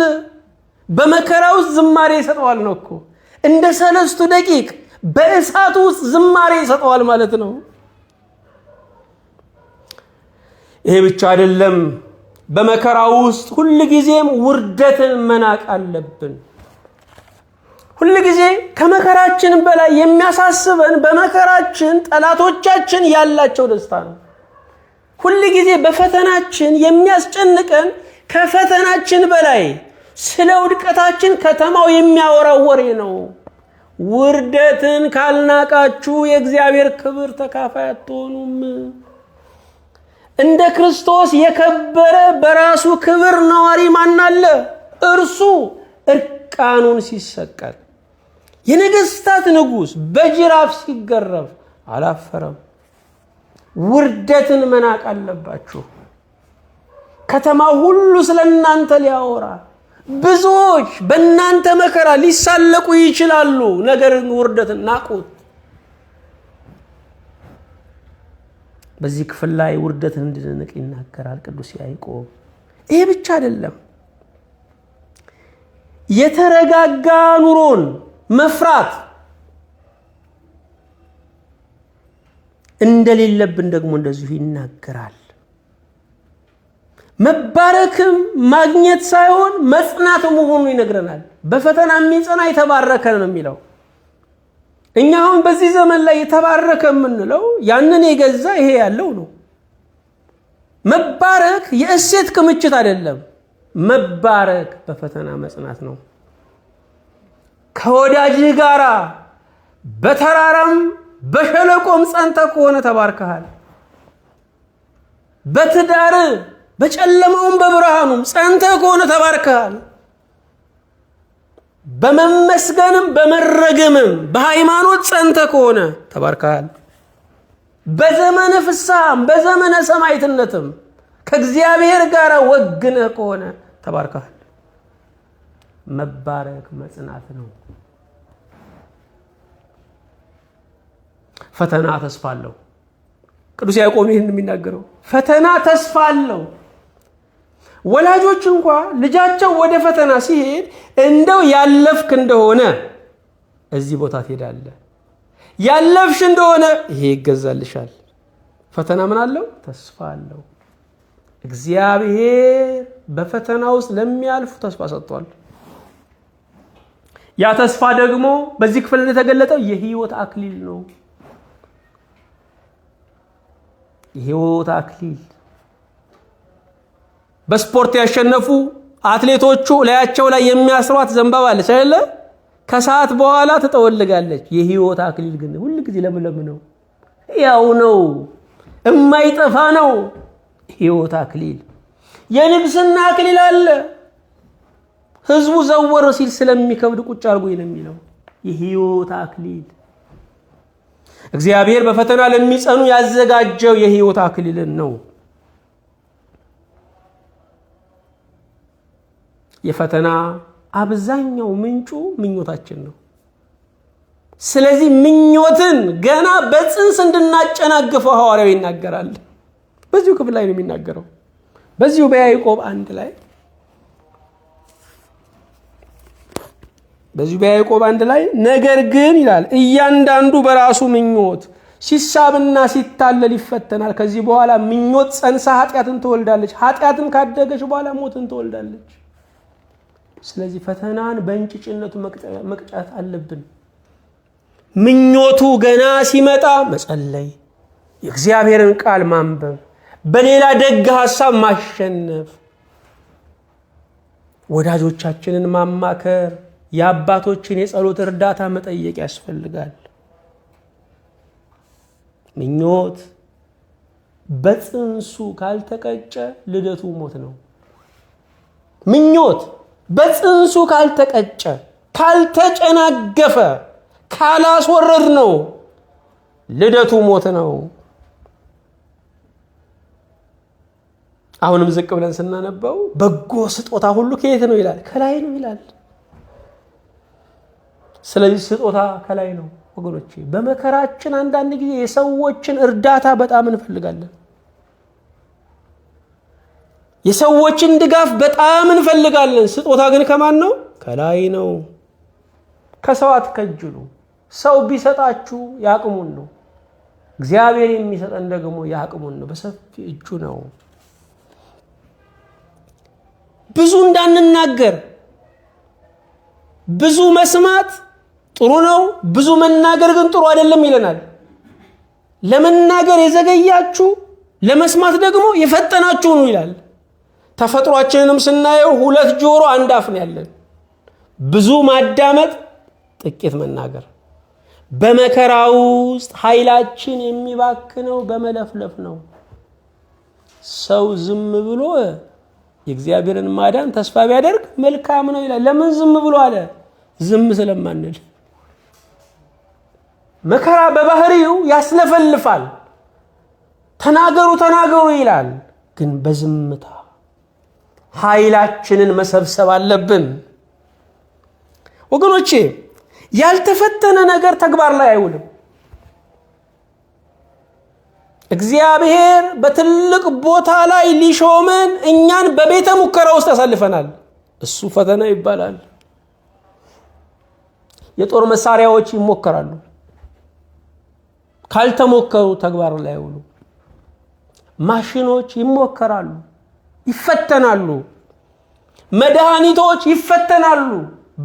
በመከራ ውስጥ ዝማሬ ይሰጠዋል ነው እኮ። እንደ 3 ደቂቅ በእሳቱ ውስጥ ዝማሬ ይሰጠዋል ማለት ነው። ይሄ ብቻ አይደለም። በመከራ ውስጥ ሁልጊዜም ውርደትን መናቅ አለብን። ሁልጊዜ ከመከራችን በላይ የሚያሳስበን በመከራችን ጠላቶቻችን ያላቸው ደስታ ነው። ሁልጊዜ በፈተናችን የሚያስጨንቀን ከፈተናችን በላይ ስለ ውድቀታችን ከተማው የሚያወራው ወሬ ነው። ውርደትን ካልናቃችሁ የእግዚአብሔር ክብር ተካፋይ አትሆኑም። እንደ ክርስቶስ የከበረ በራሱ ክብር ነዋሪ ማን አለ? እርሱ እርቃኑን ሲሰቀል፣ የነገስታት ንጉሥ በጅራፍ ሲገረፍ አላፈረም። ውርደትን መናቅ አለባችሁ። ከተማው ሁሉ ስለ እናንተ ሊያወራ፣ ብዙዎች በእናንተ መከራ ሊሳለቁ ይችላሉ። ነገር ግን ውርደትን ናቁት። በዚህ ክፍል ላይ ውርደትን እንድንንቅ ይናገራል ቅዱስ ያዕቆብ። ይሄ ብቻ አይደለም። የተረጋጋ ኑሮን መፍራት እንደሌለብን ደግሞ እንደዚሁ ይናገራል። መባረክም ማግኘት ሳይሆን መጽናት መሆኑን ይነግረናል። በፈተና የሚጸና የተባረከ ነው የሚለው። እኛ አሁን በዚህ ዘመን ላይ የተባረከ የምንለው ያንን የገዛ ይሄ ያለው ነው። መባረክ የእሴት ክምችት አይደለም። መባረክ በፈተና መጽናት ነው። ከወዳጅህ ጋራ በተራራም በሸለቆም ጸንተ ከሆነ ተባርከሃል። በትዳር በጨለማውም በብርሃኑም ጸንተ ከሆነ ተባርከሃል። በመመስገንም በመረገምም በሃይማኖት ጸንተ ከሆነ ተባርከሃል። በዘመነ ፍስሐም በዘመነ ሰማዕትነትም ከእግዚአብሔር ጋር ወግነህ ከሆነ ተባርከሃል። መባረክ መጽናት ነው። ፈተና ተስፋ አለው። ቅዱስ ያዕቆብ ይህን የሚናገረው ፈተና ተስፋ አለው። ወላጆች እንኳ ልጃቸው ወደ ፈተና ሲሄድ እንደው ያለፍክ እንደሆነ እዚህ ቦታ ትሄዳለህ፣ ያለፍሽ እንደሆነ ይሄ ይገዛልሻል። ፈተና ምን አለው? ተስፋ አለው። እግዚአብሔር በፈተና ውስጥ ለሚያልፉ ተስፋ ሰጥቷል። ያ ተስፋ ደግሞ በዚህ ክፍል የተገለጠው የሕይወት አክሊል ነው። የሕይወት አክሊል በስፖርት ያሸነፉ አትሌቶቹ ላያቸው ላይ የሚያስሯት ዘንባባ አለች አይደለ? ከሰዓት በኋላ ትጠወልጋለች። የሕይወት አክሊል ግን ሁሉ ጊዜ ለምለም ነው፣ ያው ነው፣ የማይጠፋ ነው። ሕይወት አክሊል የንግስና አክሊል አለ። ህዝቡ ዘወር ሲል ስለሚከብድ ቁጭ አድርጎ የሚለው የሕይወት አክሊል እግዚአብሔር በፈተና ለሚጸኑ ያዘጋጀው የሕይወት አክሊልን ነው። የፈተና አብዛኛው ምንጩ ምኞታችን ነው። ስለዚህ ምኞትን ገና በጽንስ እንድናጨናግፈው ሐዋርያው ይናገራል። በዚሁ ክፍል ላይ ነው የሚናገረው። በዚሁ በያዕቆብ 1 ላይ ነገር ግን ይላል እያንዳንዱ በራሱ ምኞት ሲሳብና ሲታለል ይፈተናል። ከዚህ በኋላ ምኞት ጸንሳ ኃጢአትን ትወልዳለች፣ ኃጢአትን ካደገች በኋላ ሞትን ትወልዳለች። ስለዚህ ፈተናን በእንጭጭነቱ መቅጨት አለብን። ምኞቱ ገና ሲመጣ መጸለይ፣ የእግዚአብሔርን ቃል ማንበብ፣ በሌላ ደግ ሐሳብ ማሸነፍ፣ ወዳጆቻችንን ማማከር፣ የአባቶችን የጸሎት እርዳታ መጠየቅ ያስፈልጋል። ምኞት በጽንሱ ካልተቀጨ ልደቱ ሞት ነው። ምኞት በጽንሱ ካልተቀጨ፣ ካልተጨናገፈ፣ ካላስወረድ ነው ልደቱ ሞት ነው። አሁንም ዝቅ ብለን ስናነበው በጎ ስጦታ ሁሉ ከየት ነው ይላል? ከላይ ነው ይላል። ስለዚህ ስጦታ ከላይ ነው ወገኖቼ። በመከራችን አንዳንድ ጊዜ የሰዎችን እርዳታ በጣም እንፈልጋለን። የሰዎችን ድጋፍ በጣም እንፈልጋለን። ስጦታ ግን ከማን ነው? ከላይ ነው። ከሰው አትከጅሉ። ሰው ቢሰጣችሁ ያቅሙን ነው። እግዚአብሔር የሚሰጠን ደግሞ ያቅሙን ነው፣ በሰፊ እጁ ነው። ብዙ እንዳንናገር፣ ብዙ መስማት ጥሩ ነው፣ ብዙ መናገር ግን ጥሩ አይደለም ይለናል። ለመናገር የዘገያችሁ ለመስማት ደግሞ የፈጠናችሁ ነው ይላል። ተፈጥሯችንንም ስናየው 2 ጆሮ 1 አፍ ነው ያለን። ብዙ ማዳመጥ፣ ጥቂት መናገር። በመከራ ውስጥ ኃይላችን የሚባክነው በመለፍለፍ ነው። ሰው ዝም ብሎ የእግዚአብሔርን ማዳን ተስፋ ቢያደርግ መልካም ነው ይላል። ለምን ዝም ብሎ አለ? ዝም ስለማንል። መከራ በባህሪው ያስለፈልፋል። ተናገሩ ተናገሩ ይላል። ግን በዝምታ ኃይላችንን መሰብሰብ አለብን ወገኖቼ። ያልተፈተነ ነገር ተግባር ላይ አይውልም። እግዚአብሔር በትልቅ ቦታ ላይ ሊሾመን እኛን በቤተ ሙከራ ውስጥ ያሳልፈናል። እሱ ፈተና ይባላል። የጦር መሳሪያዎች ይሞከራሉ። ካልተሞከሩ ተግባር ላይ አይውሉ። ማሽኖች ይሞከራሉ፣ ይፈተናሉ። መድኃኒቶች ይፈተናሉ።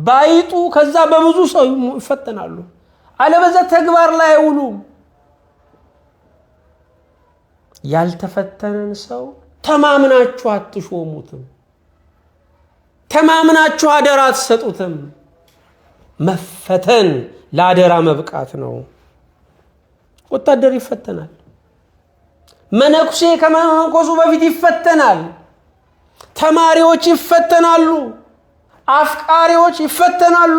ባይጡ ከዛ በብዙ ሰው ይፈተናሉ። አለበዛ ተግባር ላይ አይውሉም። ያልተፈተነን ሰው ተማምናችሁ አትሾሙትም። ተማምናችሁ አደራ አትሰጡትም። መፈተን ለአደራ መብቃት ነው። ወታደር ይፈተናል። መነኩሴ ከመነኮሱ በፊት ይፈተናል። ተማሪዎች ይፈተናሉ። አፍቃሪዎች ይፈተናሉ።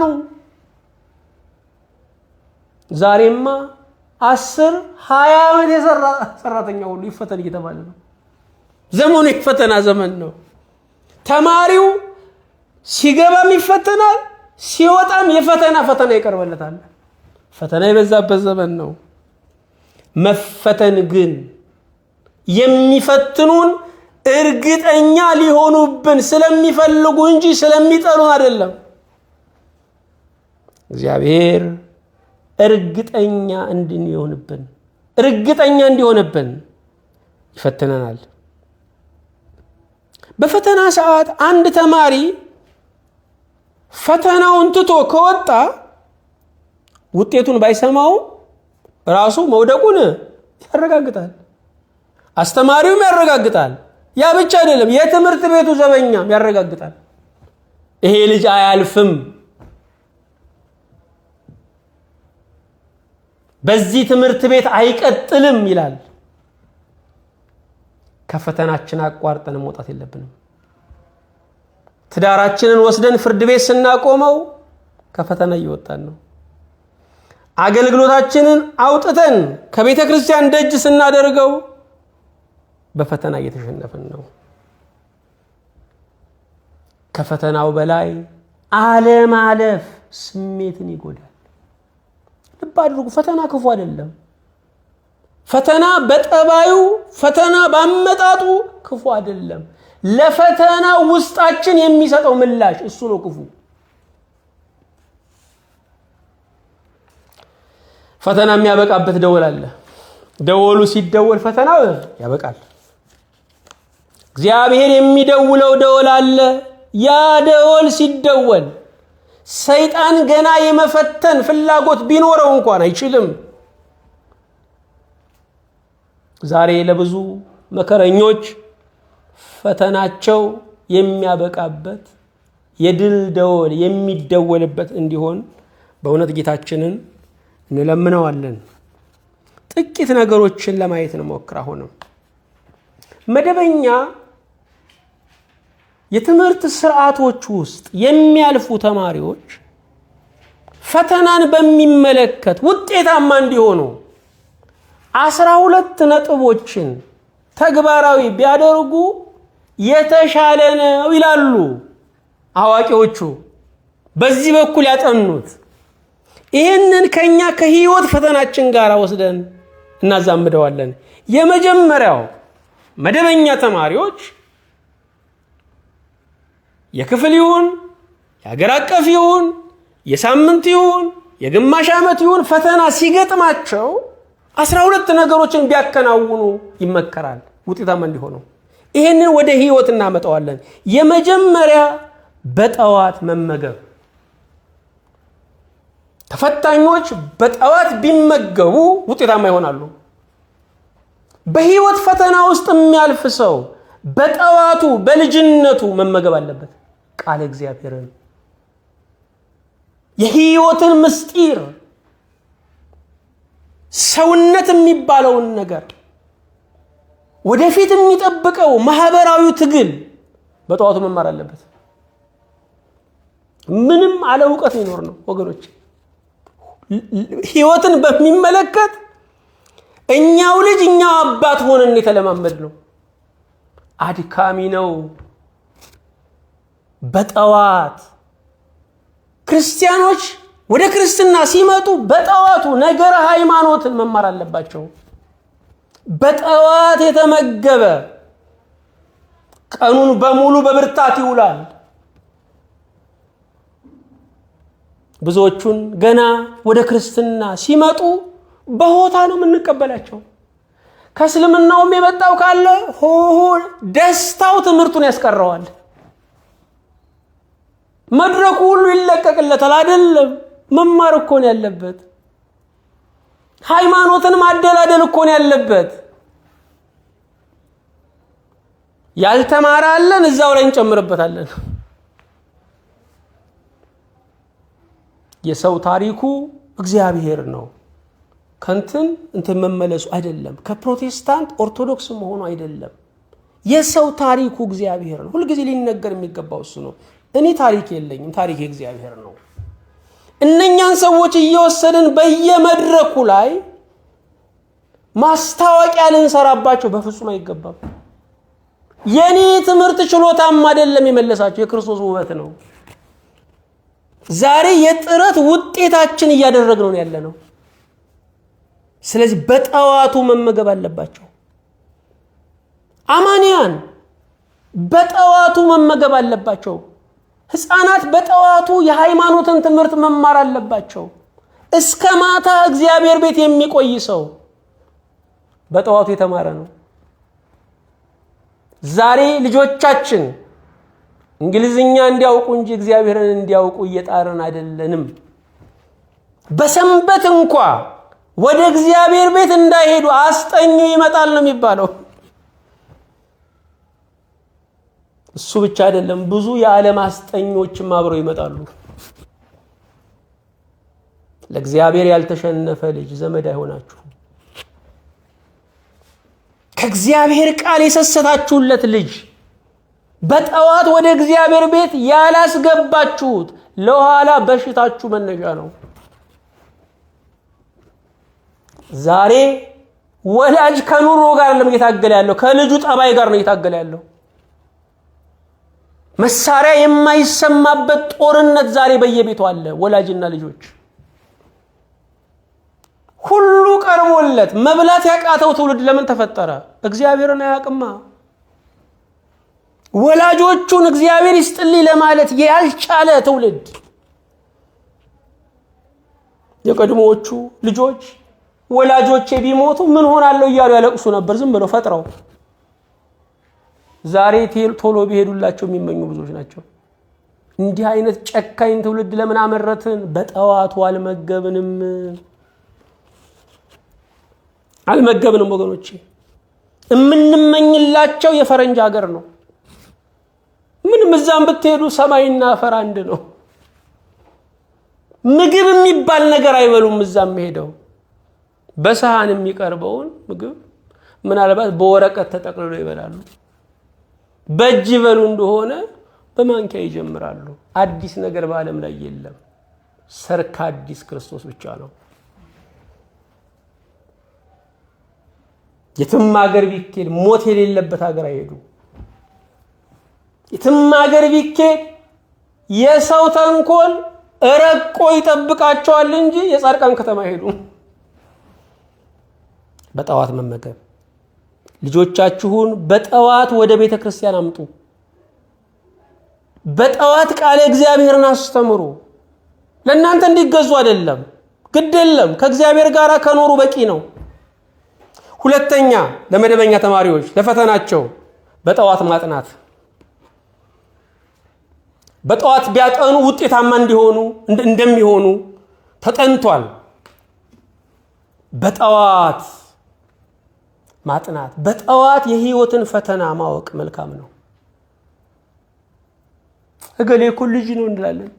ዛሬማ 10-20 ዓመት የሰራ ሰራተኛ ሁሉ ይፈተን እየተባለ ነው። ዘመኑ የፈተና ዘመን ነው። ተማሪው ሲገባም ይፈተናል፣ ሲወጣም ፈተና ይቀርበለታል። ፈተና የበዛበት ዘመን ነው። መፈተን ግን የሚፈትኑን እርግጠኛ ሊሆኑብን ስለሚፈልጉ እንጂ ስለሚጠሉን አይደለም። እግዚአብሔር እርግጠኛ እንዲሆንብን ይፈትነናል። በፈተና ሰዓት አንድ ተማሪ ፈተናውን ትቶ ከወጣ ውጤቱን ባይሰማው ራሱ መውደቁን ያረጋግጣል። አስተማሪውም ያረጋግጣል። ያ ብቻ አይደለም፣ የትምህርት ቤቱ ዘበኛም ያረጋግጣል። ይሄ ልጅ አያልፍም፣ በዚህ ትምህርት ቤት አይቀጥልም ይላል። ከፈተናችን አቋርጠን መውጣት የለብንም። ትዳራችንን ወስደን ፍርድ ቤት ስናቆመው ከፈተና እየወጣን ነው። አገልግሎታችንን አውጥተን ከቤተ ክርስቲያን ደጅ ስናደርገው በፈተና እየተሸነፍን ነው። ከፈተናው በላይ አለማለፍ ስሜትን ይጎዳል። ልብ አድርጉ፣ ፈተና ክፉ አይደለም። ፈተና በጠባዩ ፈተና ባመጣጡ ክፉ አይደለም። ለፈተና ውስጣችን የሚሰጠው ምላሽ እሱ ነው ክፉ። ፈተና የሚያበቃበት ደወል አለ። ደወሉ ሲደወል ፈተናው ያበቃል። እግዚአብሔር የሚደውለው ደወል አለ። ያ ደወል ሲደወል ሰይጣን ገና የመፈተን ፍላጎት ቢኖረው እንኳን አይችልም። ዛሬ ለብዙ መከረኞች ፈተናቸው የሚያበቃበት የድል ደወል የሚደወልበት እንዲሆን በእውነት ጌታችንን እንለምነዋለን። ጥቂት ነገሮችን ለማየት እንሞክር። አሁንም መደበኛ የትምህርት ስርዓቶች ውስጥ የሚያልፉ ተማሪዎች ፈተናን በሚመለከት ውጤታማ እንዲሆኑ 12 ነጥቦችን ተግባራዊ ቢያደርጉ የተሻለ ነው ይላሉ አዋቂዎቹ በዚህ በኩል ያጠኑት። ይህንን ከኛ ከህይወት ፈተናችን ጋር ወስደን እናዛምደዋለን። የመጀመሪያው መደበኛ ተማሪዎች የክፍል ይሁን የሀገር አቀፍ ይሁን የሳምንት ይሁን የግማሽ ዓመት ይሁን ፈተና ሲገጥማቸው 12 ነገሮችን ቢያከናውኑ ይመከራል ውጤታማ እንዲሆኑ። ይህንን ወደ ህይወት እናመጣዋለን። የመጀመሪያ በጠዋት መመገብ። ተፈታኞች በጠዋት ቢመገቡ ውጤታማ ይሆናሉ። በህይወት ፈተና ውስጥ የሚያልፍ ሰው በጠዋቱ በልጅነቱ መመገብ አለበት። ቃል እግዚአብሔርን፣ የህይወትን ምስጢር፣ ሰውነት የሚባለውን ነገር፣ ወደፊት የሚጠብቀው ማህበራዊ ትግል በጠዋቱ መማር አለበት። ምንም አለ ዕውቀት ይኖር ነው ወገኖች። ህይወትን በሚመለከት እኛው ልጅ እኛው አባት ሆነን የተለማመድ ነው። አድካሚ ነው። በጠዋት ክርስቲያኖች ወደ ክርስትና ሲመጡ በጠዋቱ ነገረ ሃይማኖትን መማር አለባቸው። በጠዋት የተመገበ ቀኑን በሙሉ በብርታት ይውላል። ብዙዎቹን ገና ወደ ክርስትና ሲመጡ በሆታ ነው የምንቀበላቸው። ከእስልምናውም የመጣው ካለ ደስታው ትምህርቱን ያስቀረዋል። መድረኩ ሁሉ ይለቀቅለታል። አይደለም መማር እኮ ነው ያለበት። ሃይማኖትን ማደላደል እኮ ነው ያለበት። ያልተማረ አለን እዛው ላይ እንጨምርበታለን። የሰው ታሪኩ እግዚአብሔር ነው። ከንትን መመለሱ አይደለም። ከፕሮቴስታንት ኦርቶዶክስ መሆኑ አይደለም። የሰው ታሪኩ እግዚአብሔር ነው። ሁልጊዜ ሊነገር የሚገባው እሱ ነው። እኔ ታሪክ የለኝም፣ ታሪክ እግዚአብሔር ነው። እነኛን ሰዎች እየወሰድን በየመድረኩ ላይ ማስታወቂያ ልንሰራባቸው በፍጹም አይገባም። የኔ ትምህርት ችሎታም አይደለም የመለሳቸው፣ የክርስቶስ ውበት ነው። ዛሬ የጥረት ውጤታችን እያደረግነው ያለ ነው። ስለዚህ በጠዋቱ መመገብ አለባቸው። አማንያን በጠዋቱ መመገብ አለባቸው። ሕፃናት በጠዋቱ የሃይማኖትን ትምህርት መማር አለባቸው። እስከ ማታ እግዚአብሔር ቤት የሚቆይ ሰው በጠዋቱ የተማረ ነው። ዛሬ ልጆቻችን እንግሊዝኛ እንዲያውቁ እንጂ እግዚአብሔርን እንዲያውቁ እየጣርን አይደለንም። በሰንበት እንኳ ወደ እግዚአብሔር ቤት እንዳይሄዱ አስጠኙ ይመጣል ነው የሚባለው። እሱ ብቻ አይደለም፣ ብዙ የዓለም አስጠኞችም አብረው ይመጣሉ። ለእግዚአብሔር ያልተሸነፈ ልጅ ዘመድ አይሆናችሁ። ከእግዚአብሔር ቃል የሰሰታችሁለት ልጅ በጠዋት ወደ እግዚአብሔር ቤት ያላስገባችሁት ለኋላ በሽታችሁ መነሻ ነው። ዛሬ ወላጅ ከኑሮ ጋር አይደለም እየታገለ ያለው፣ ከልጁ ጠባይ ጋር ነው እየታገለ ያለው። መሳሪያ የማይሰማበት ጦርነት ዛሬ በየቤቱ አለ። ወላጅና ልጆች ሁሉ ቀርቦለት መብላት ያቃተው ትውልድ ለምን ተፈጠረ? እግዚአብሔርን አያውቅማ። ወላጆቹን እግዚአብሔር ይስጥልኝ ለማለት ያልቻለ ትውልድ። የቀድሞዎቹ ልጆች ወላጆቼ ቢሞቱ ምን ሆናለሁ እያሉ ያለቅሱ ነበር፣ ዝም ብለው ፈጥረው። ዛሬ ቶሎ ቢሄዱላቸው የሚመኙ ብዙዎች ናቸው። እንዲህ አይነት ጨካኝ ትውልድ ለምን አመረትን? በጠዋቱ አልመገብንም ወገኖቼ። የምንመኝላቸው የፈረንጅ ሀገር ነው። ምንም እዛም ብትሄዱ ሰማይና አፈር አንድ ነው። ምግብ የሚባል ነገር አይበሉም። እዛም ሄደው በሰሃን የሚቀርበውን ምግብ ምናልባት በወረቀት ተጠቅልሎ ይበላሉ። በእጅ በሉ እንደሆነ በማንኪያ ይጀምራሉ። አዲስ ነገር በዓለም ላይ የለም። ሰርክ አዲስ ክርስቶስ ብቻ ነው። የትም ሀገር ቢኬድ ሞት የሌለበት ሀገር አይሄዱ። የትም ሀገር ቢኬድ የሰው ተንኮል ረቆ ይጠብቃቸዋል እንጂ የጻድቃን ከተማ አይሄዱም። በጠዋት መመገብ። ልጆቻችሁን በጠዋት ወደ ቤተ ክርስቲያን አምጡ። በጠዋት ቃለ እግዚአብሔርን አስተምሩ። ለእናንተ እንዲገዙ አይደለም፣ ግድ የለም። ከእግዚአብሔር ጋር ከኖሩ በቂ ነው። ሁለተኛ፣ ለመደበኛ ተማሪዎች ለፈተናቸው በጠዋት ማጥናት። በጠዋት ቢያጠኑ ውጤታማ እንደሚሆኑ ተጠንቷል። በጠዋት ማጥናት፣ በጠዋት የህይወትን ፈተና ማወቅ መልካም ነው። እገሌ እኮ ልጅ ነው እንላለን።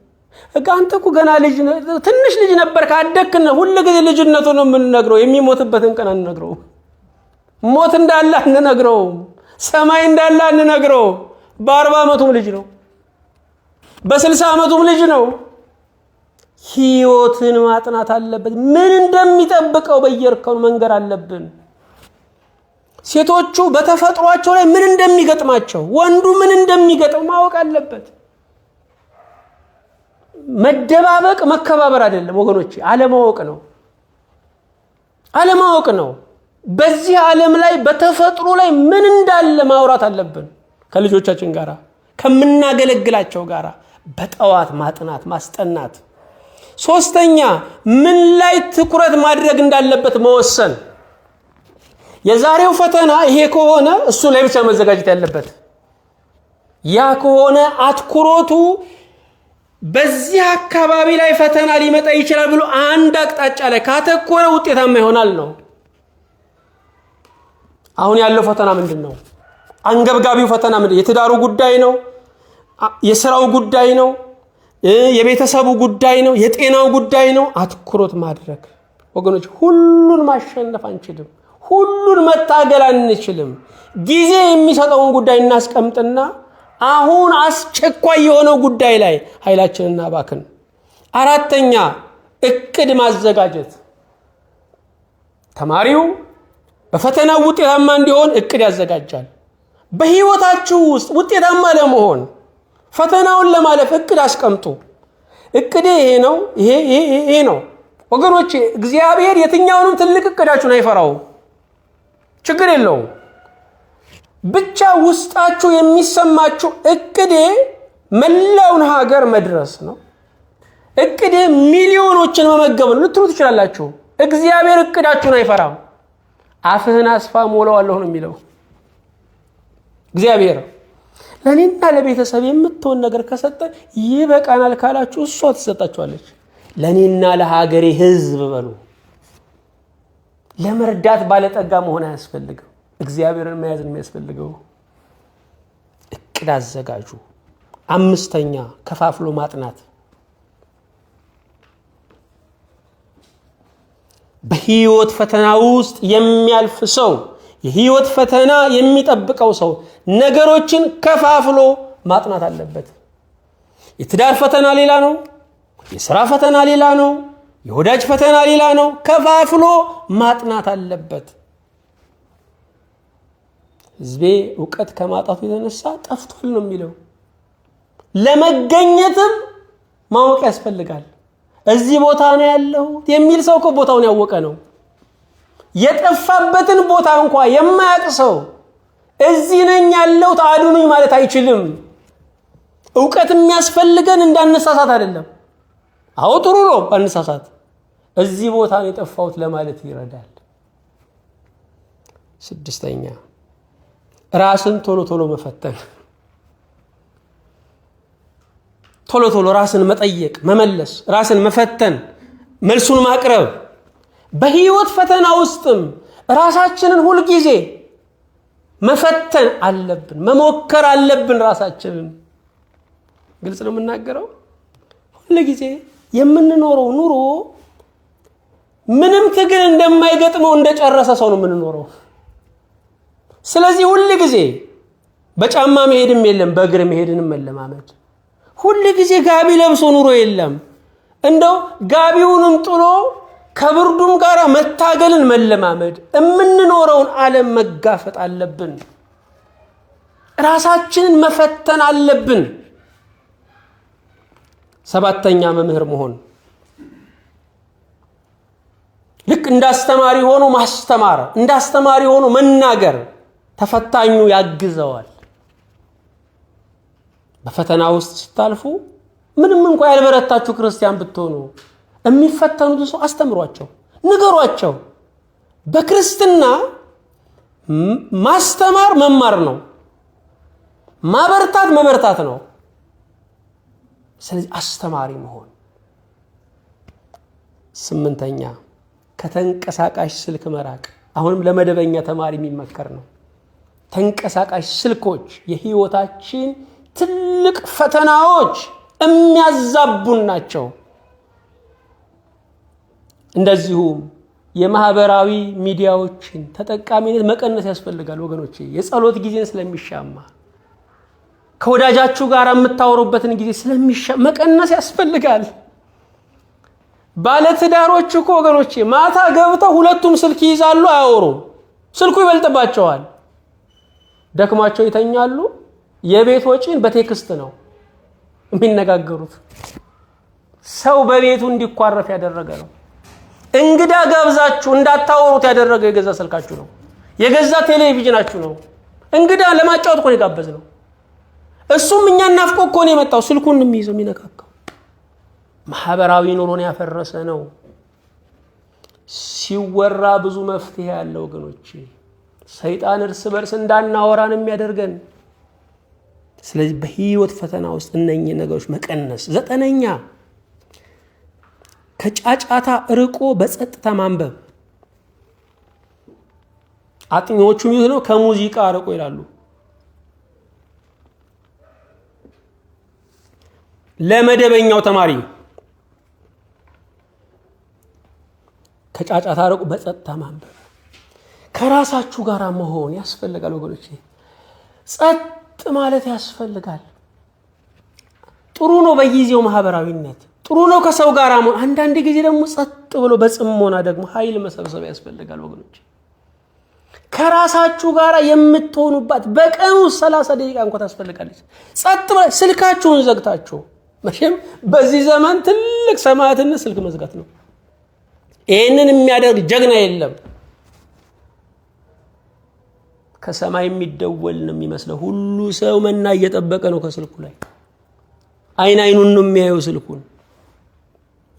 አንተ እኮ ገና ልጅ ትንሽ ልጅ ነበር ካደክነ ሁሉ ጊዜ ልጅነቱን ነው የምንነግረው። የሚሞትበትን ቀን አንነግረው። ሞት እንዳለ አንነግረው። ሰማይ እንዳለ አንነግረው። በ40 ዓመቱም ልጅ ነው፣ በ60 ዓመቱም ልጅ ነው። ህይወትን ማጥናት አለበት። ምን እንደሚጠብቀው በየእርከኑ መንገር አለብን። ሴቶቹ በተፈጥሯቸው ላይ ምን እንደሚገጥማቸው፣ ወንዱ ምን እንደሚገጥም ማወቅ አለበት። መደባበቅ መከባበር አይደለም ወገኖቼ፣ አለማወቅ ነው። አለማወቅ ነው። በዚህ ዓለም ላይ በተፈጥሮ ላይ ምን እንዳለ ማውራት አለብን ከልጆቻችን ጋራ፣ ከምናገለግላቸው ጋራ። በጠዋት ማጥናት ማስጠናት። ሶስተኛ፣ ምን ላይ ትኩረት ማድረግ እንዳለበት መወሰን። የዛሬው ፈተና ይሄ ከሆነ እሱ ላይ ብቻ መዘጋጀት ያለበት። ያ ከሆነ አትኩሮቱ በዚህ አካባቢ ላይ ፈተና ሊመጣ ይችላል ብሎ አንድ አቅጣጫ ላይ ካተኮረ ውጤታማ ይሆናል ነው። አሁን ያለው ፈተና ምንድን ነው? አንገብጋቢው ፈተና ምንድን? የትዳሩ ጉዳይ ነው፣ የሥራው ጉዳይ ነው፣ የቤተሰቡ ጉዳይ ነው፣ የጤናው ጉዳይ ነው። አትኩሮት ማድረግ ወገኖች፣ ሁሉን ማሸነፍ አንችልም፣ ሁሉን መታገል አንችልም። ጊዜ የሚሰጠውን ጉዳይ እናስቀምጥና አሁን አስቸኳይ የሆነው ጉዳይ ላይ ኃይላችንና ባክን። አራተኛ፣ እቅድ ማዘጋጀት። ተማሪው በፈተናው ውጤታማ እንዲሆን እቅድ ያዘጋጃል። በህይወታችሁ ውስጥ ውጤታማ ለመሆን ፈተናውን ለማለፍ እቅድ አስቀምጡ። እቅዴ ይሄ ነው፣ ይሄ ነው። ወገኖቼ፣ እግዚአብሔር የትኛውንም ትልቅ እቅዳችሁን አይፈራውም፣ ችግር የለውም። ብቻ ውስጣችሁ የሚሰማችሁ እቅዴ መላውን ሀገር መድረስ ነው፣ እቅዴ ሚሊዮኖችን መመገብ ነው ልትሉ ትችላላችሁ። እግዚአብሔር እቅዳችሁን አይፈራም። አፍህን አስፋ ሞላዋለሁ ነው የሚለው እግዚአብሔር። ለእኔና ለቤተሰብ የምትሆን ነገር ከሰጠ ይበቃናል ካላችሁ እሷ ትሰጣችኋለች። ለእኔና ለሀገሬ ህዝብ በሉ። ለመርዳት ባለጠጋ መሆን አያስፈልግም፣ እግዚአብሔርን መያዝ ነው የሚያስፈልገው። እቅድ አዘጋጁ። አምስተኛ፣ ከፋፍሎ ማጥናት። በህይወት ፈተና ውስጥ የሚያልፍ ሰው፣ የህይወት ፈተና የሚጠብቀው ሰው ነገሮችን ከፋፍሎ ማጥናት አለበት። የትዳር ፈተና ሌላ ነው፣ የሥራ ፈተና ሌላ ነው፣ የወዳጅ ፈተና ሌላ ነው። ከፋፍሎ ማጥናት አለበት። ህዝቤ ዕውቀት ከማጣቱ የተነሳ ጠፍቷል ነው የሚለው። ለመገኘትም ማወቅ ያስፈልጋል። እዚህ ቦታ ነው ያለው የሚል ሰው እኮ ቦታውን ያወቀ ነው። የጠፋበትን ቦታ እንኳን የማያውቅ ሰው እዚህ ነኝ ያለሁት አድኑኝ ማለት አይችልም። ዕውቀት የሚያስፈልገን እንዳነሳሳት አይደለም። አዎ ጥሩ ነው ባነሳሳት፣ እዚህ ቦታ ነው የጠፋሁት ለማለት ይረዳል። ስድስተኛ፣ ራስን ቶሎ ቶሎ መፈተን። ቶሎ ቶሎ ራስን መጠየቅ፣ መመለስ፣ ራስን መፈተን፣ መልሱን ማቅረብ። በህይወት ፈተና ውስጥም ራሳችንን ሁል ጊዜ መፈተን አለብን፣ መሞከር አለብን ራሳችንን። ግልጽ ነው የምናገረው። ሁል ጊዜ የምንኖረው ኑሮ ምንም ትግል እንደማይገጥመው እንደጨረሰ ሰው ነው የምንኖረው። ስለዚህ ሁል ጊዜ በጫማ መሄድም የለም በእግር መሄድንም መለማመድ። ሁል ጊዜ ጋቢ ለብሶ ኑሮ የለም። እንደው ጋቢውንም ጥሎ ከብርዱም ጋር መታገልን መለማመድ። የምንኖረውን ዓለም መጋፈጥ አለብን። ራሳችንን መፈተን አለብን። ሰባተኛ መምህር መሆን። ልክ እንዳስተማሪ ሆኖ ማስተማር፣ እንዳስተማሪ ሆኖ መናገር ተፈታኙ ያግዘዋል። በፈተና ውስጥ ስታልፉ ምንም እንኳን ያልበረታችሁ ክርስቲያን ብትሆኑ የሚፈተኑት ሰው አስተምሯቸው፣ ንገሯቸው። በክርስትና ማስተማር መማር ነው፣ ማበርታት መበርታት ነው። ስለዚህ አስተማሪ መሆን። ስምንተኛ ከተንቀሳቃሽ ስልክ መራቅ። አሁንም ለመደበኛ ተማሪ የሚመከር ነው። ተንቀሳቃሽ ስልኮች የህይወታችን ትልቅ ፈተናዎች የሚያዛቡን ናቸው። እንደዚሁም የማህበራዊ ሚዲያዎችን ተጠቃሚነት መቀነስ ያስፈልጋል ወገኖቼ። የጸሎት ጊዜን ስለሚሻማ፣ ከወዳጃችሁ ጋር የምታወሩበትን ጊዜ መቀነስ ያስፈልጋል። ባለትዳሮች እኮ ወገኖቼ ማታ ገብተው ሁለቱም ስልክ ይይዛሉ፣ አያወሩም። ስልኩ ይበልጥባቸዋል። ደክሟቸው ይተኛሉ። የቤት ወጪን በቴክስት ነው የሚነጋገሩት። ሰው በቤቱ እንዲኳረፍ ያደረገ ነው። እንግዳ ጋብዛችሁ እንዳታወሩት ያደረገው የገዛ ስልካችሁ ነው፣ የገዛ ቴሌቪዥናችሁ ነው። እንግዳ ለማጫወት እኮ ነው የጋበዝ ነው። እሱም እኛን ናፍቆ እኮ ነው የመጣው። ስልኩን የሚይዘው የሚነካካው ማህበራዊ ኑሮን ያፈረሰ ነው። ሲወራ ብዙ መፍትሄ ያለው ወገኖቼ፣ ሰይጣን እርስ በርስ እንዳናወራን የሚያደርገን። ስለዚህ በህይወት ፈተና ውስጥ እነኚህ ነገሮች መቀነስ። ዘጠነኛ ከጫጫታ ርቆ በጸጥታ ማንበብ። አጥኚዎቹ የሚሉት ነው ከሙዚቃ ርቆ ይላሉ። ለመደበኛው ተማሪ ከጫጫታ ርቆ በጸጥታ ማንበብ። ከራሳችሁ ጋር መሆን ያስፈልጋል ወገኖቼ። ጸጥ ማለት ያስፈልጋል። ጥሩ ነው በጊዜው ማህበራዊነት፣ ጥሩ ነው ከሰው ጋር መሆን። አንዳንድ ጊዜ ደግሞ ጸጥ ብሎ በጽሞና ደግሞ ኃይል መሰብሰብ ያስፈልጋል ወገኖቼ። ከራሳችሁ ጋር የምትሆኑባት በቀኑ 30 ደቂቃ እንኳን ታስፈልጋለች። ጸጥ ብላችሁ ስልካችሁን ዘግታችሁ። መቼም በዚህ ዘመን ትልቅ ሰማዕትነት ስልክ መዝጋት ነው። ይህንን የሚያደርግ ጀግና የለም። ከሰማይ የሚደወል ነው የሚመስለው። ሁሉ ሰው መና እየጠበቀ ነው ከስልኩ ላይ። አይኑን ነው የሚያየው ስልኩን።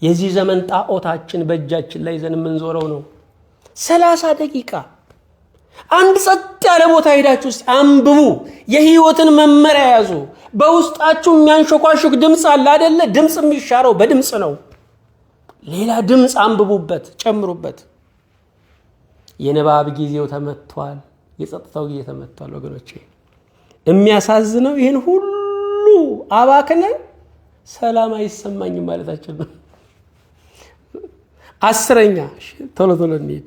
የዚህ ዘመን ጣዖታችን በእጃችን ላይ ይዘን የምንዞረው ነው። 30 ደቂቃ አንድ ጸጥ ያለ ቦታ ሄዳችሁ እስቲ አንብቡ። የህይወትን መመሪያ ያዙ። በውስጣችሁ የሚያንሾኳሹክ ድምፅ አለ አይደለ? ድምፅ የሚሻረው በድምፅ ነው። ሌላ ድምፅ አንብቡበት፣ ጨምሩበት። የንባብ ጊዜው ተመቷል። የጸጥታው ጊዜ ተመቷል ወገኖቼ። የሚያሳዝነው ይህን ሁሉ አባክነን ሰላም አይሰማኝም ማለታችን ነው። 10ኛ ቶሎ ቶሎ እንሂድ።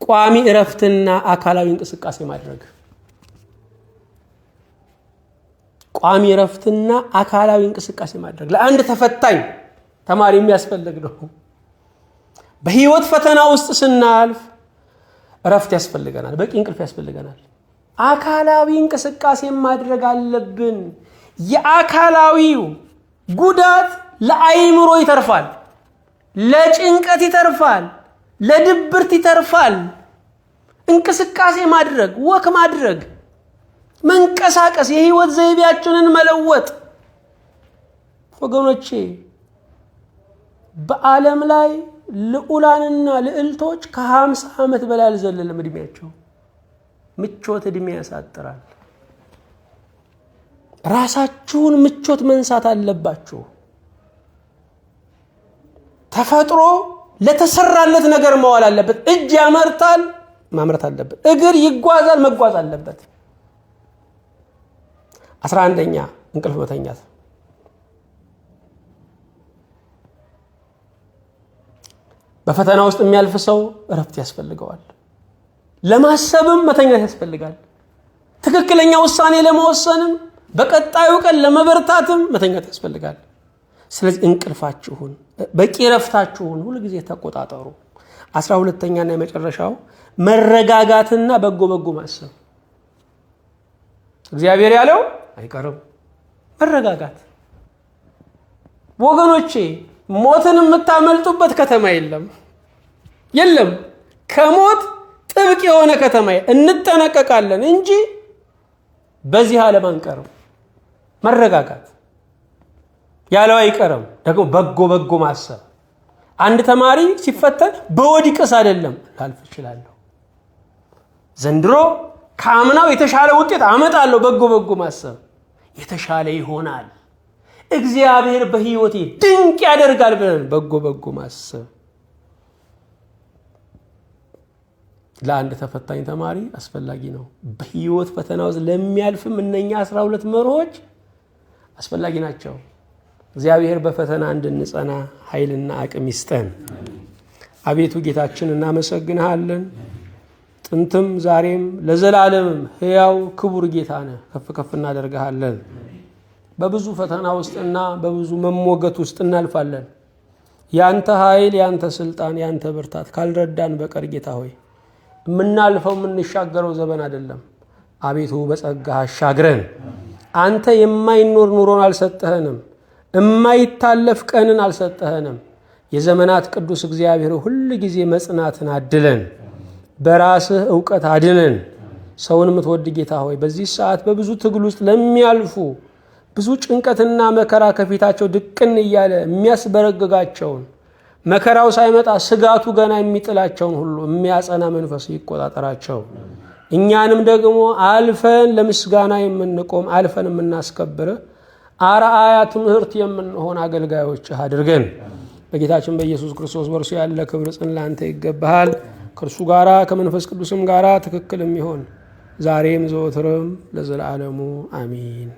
ቋሚ እረፍትና አካላዊ እንቅስቃሴ ማድረግ። ቋሚ እረፍትና አካላዊ እንቅስቃሴ ማድረግ ለአንድ ተፈታኝ ተማሪ የሚያስፈልግ ነው። በህይወት ፈተና ውስጥ ስናልፍ እረፍት ያስፈልገናል፣ በቂ እንቅልፍ ያስፈልገናል። አካላዊ እንቅስቃሴ ማድረግ አለብን። የአካላዊው ጉዳት ለአይምሮ ይተርፋል፣ ለጭንቀት ይተርፋል፣ ለድብርት ይተርፋል። እንቅስቃሴ ማድረግ፣ ወክ ማድረግ፣ መንቀሳቀስ፣ የህይወት ዘይቤያችንን መለወጥ። ወገኖቼ በዓለም ላይ ልዑላንና ልዕልቶች ከ50 ዓመት በላይ አልዘለለም እድሜያቸው። ምቾት እድሜ ያሳጥራል። ራሳችሁን ምቾት መንሳት አለባችሁ። ተፈጥሮ ለተሰራለት ነገር መዋል አለበት። እጅ ያመርታል፣ ማምረት አለበት። እግር ይጓዛል፣ መጓዝ አለበት። 11ኛ እንቅልፍ መተኛት። በፈተና ውስጥ የሚያልፍ ሰው እረፍት ያስፈልገዋል። ለማሰብም መተኛት ያስፈልጋል። ትክክለኛ ውሳኔ ለመወሰንም በቀጣዩ ቀን ለመበርታትም መተኛት ያስፈልጋል። ስለዚህ እንቅልፋችሁን፣ በቂ እረፍታችሁን ሁሉ ጊዜ ተቆጣጠሩ። 12ኛና የመጨረሻው መረጋጋትና በጎ ማሰብ። እግዚአብሔር ያለው አይቀርም። መረጋጋት ወገኖቼ፣ ሞትን የምታመልጡበት ከተማ የለም። ከሞት ጥብቅ የሆነ ከተማ እንጠነቀቃለን እንጂ በዚህ ዓለም አንቀርም። መረጋጋት ያለው አይቀርም። ደግሞ በጎ ማሰብ። አንድ ተማሪ ሲፈተን በወዲቅስ አይደለም ላልፍ እችላለሁ፣ ዘንድሮ ከአምናው የተሻለ ውጤት አመጣለሁ። በጎ ማሰብ የተሻለ ይሆናል፣ እግዚአብሔር በህይወቴ ድንቅ ያደርጋል ብለን በጎ ማሰብ ለአንድ ተፈታኝ ተማሪ አስፈላጊ ነው። በህይወት ፈተና ውስጥ ለሚያልፍም እነኛ 12 መርሆች አስፈላጊ ናቸው። እግዚአብሔር በፈተና እንድንጸና ኃይልና አቅም ይስጠን። አቤቱ ጌታችን እናመሰግንሃለን። ጥንትም ዛሬም ለዘላለምም ሕያው ክቡር ጌታ ነህ። ከፍ እናደርግሃለን። በብዙ ፈተና ውስጥና በብዙ መሞገት ውስጥ እናልፋለን። ያንተ ኃይል፣ ያንተ ስልጣን፣ ያንተ ብርታት ካልረዳን በቀር ጌታ ሆይ የምናልፈው የምንሻገረው ዘመን አይደለም። አቤቱ በጸጋህ አሻግረን። አንተ የማይኖር ኑሮን አልሰጠህንም፣ የማይታለፍ ቀንን አልሰጠህንም። የዘመናት ቅዱስ እግዚአብሔር ሁል ጊዜ መጽናትን አድለን፣ በራስህ ዕውቀት አድነን። ሰውን የምትወድ ጌታ ሆይ በዚህ ሰዓት በብዙ ትግል ውስጥ ለሚያልፉ ብዙ ጭንቀትና መከራ ከፊታቸው ድቅን እያለ የሚያስበረግጋቸውን መከራው ሳይመጣ ስጋቱ ገና የሚጥላቸውን ሁሉ የሚያጸና መንፈስ ይቆጣጠራቸው። እኛንም ደግሞ አልፈን ለምስጋና የምንቆም አልፈን የምናስከብር አርአያ ትምህርት የምንሆን አገልጋዮች አድርገን። በጌታችን በኢየሱስ ክርስቶስ በእርሱ ያለ ክብር ጽን ላንተ ይገባሃል። ከእርሱ ጋራ ከመንፈስ ቅዱስም ጋራ ትክክል የሚሆን ዛሬም ዘወትርም ለዘላለሙ አሚን።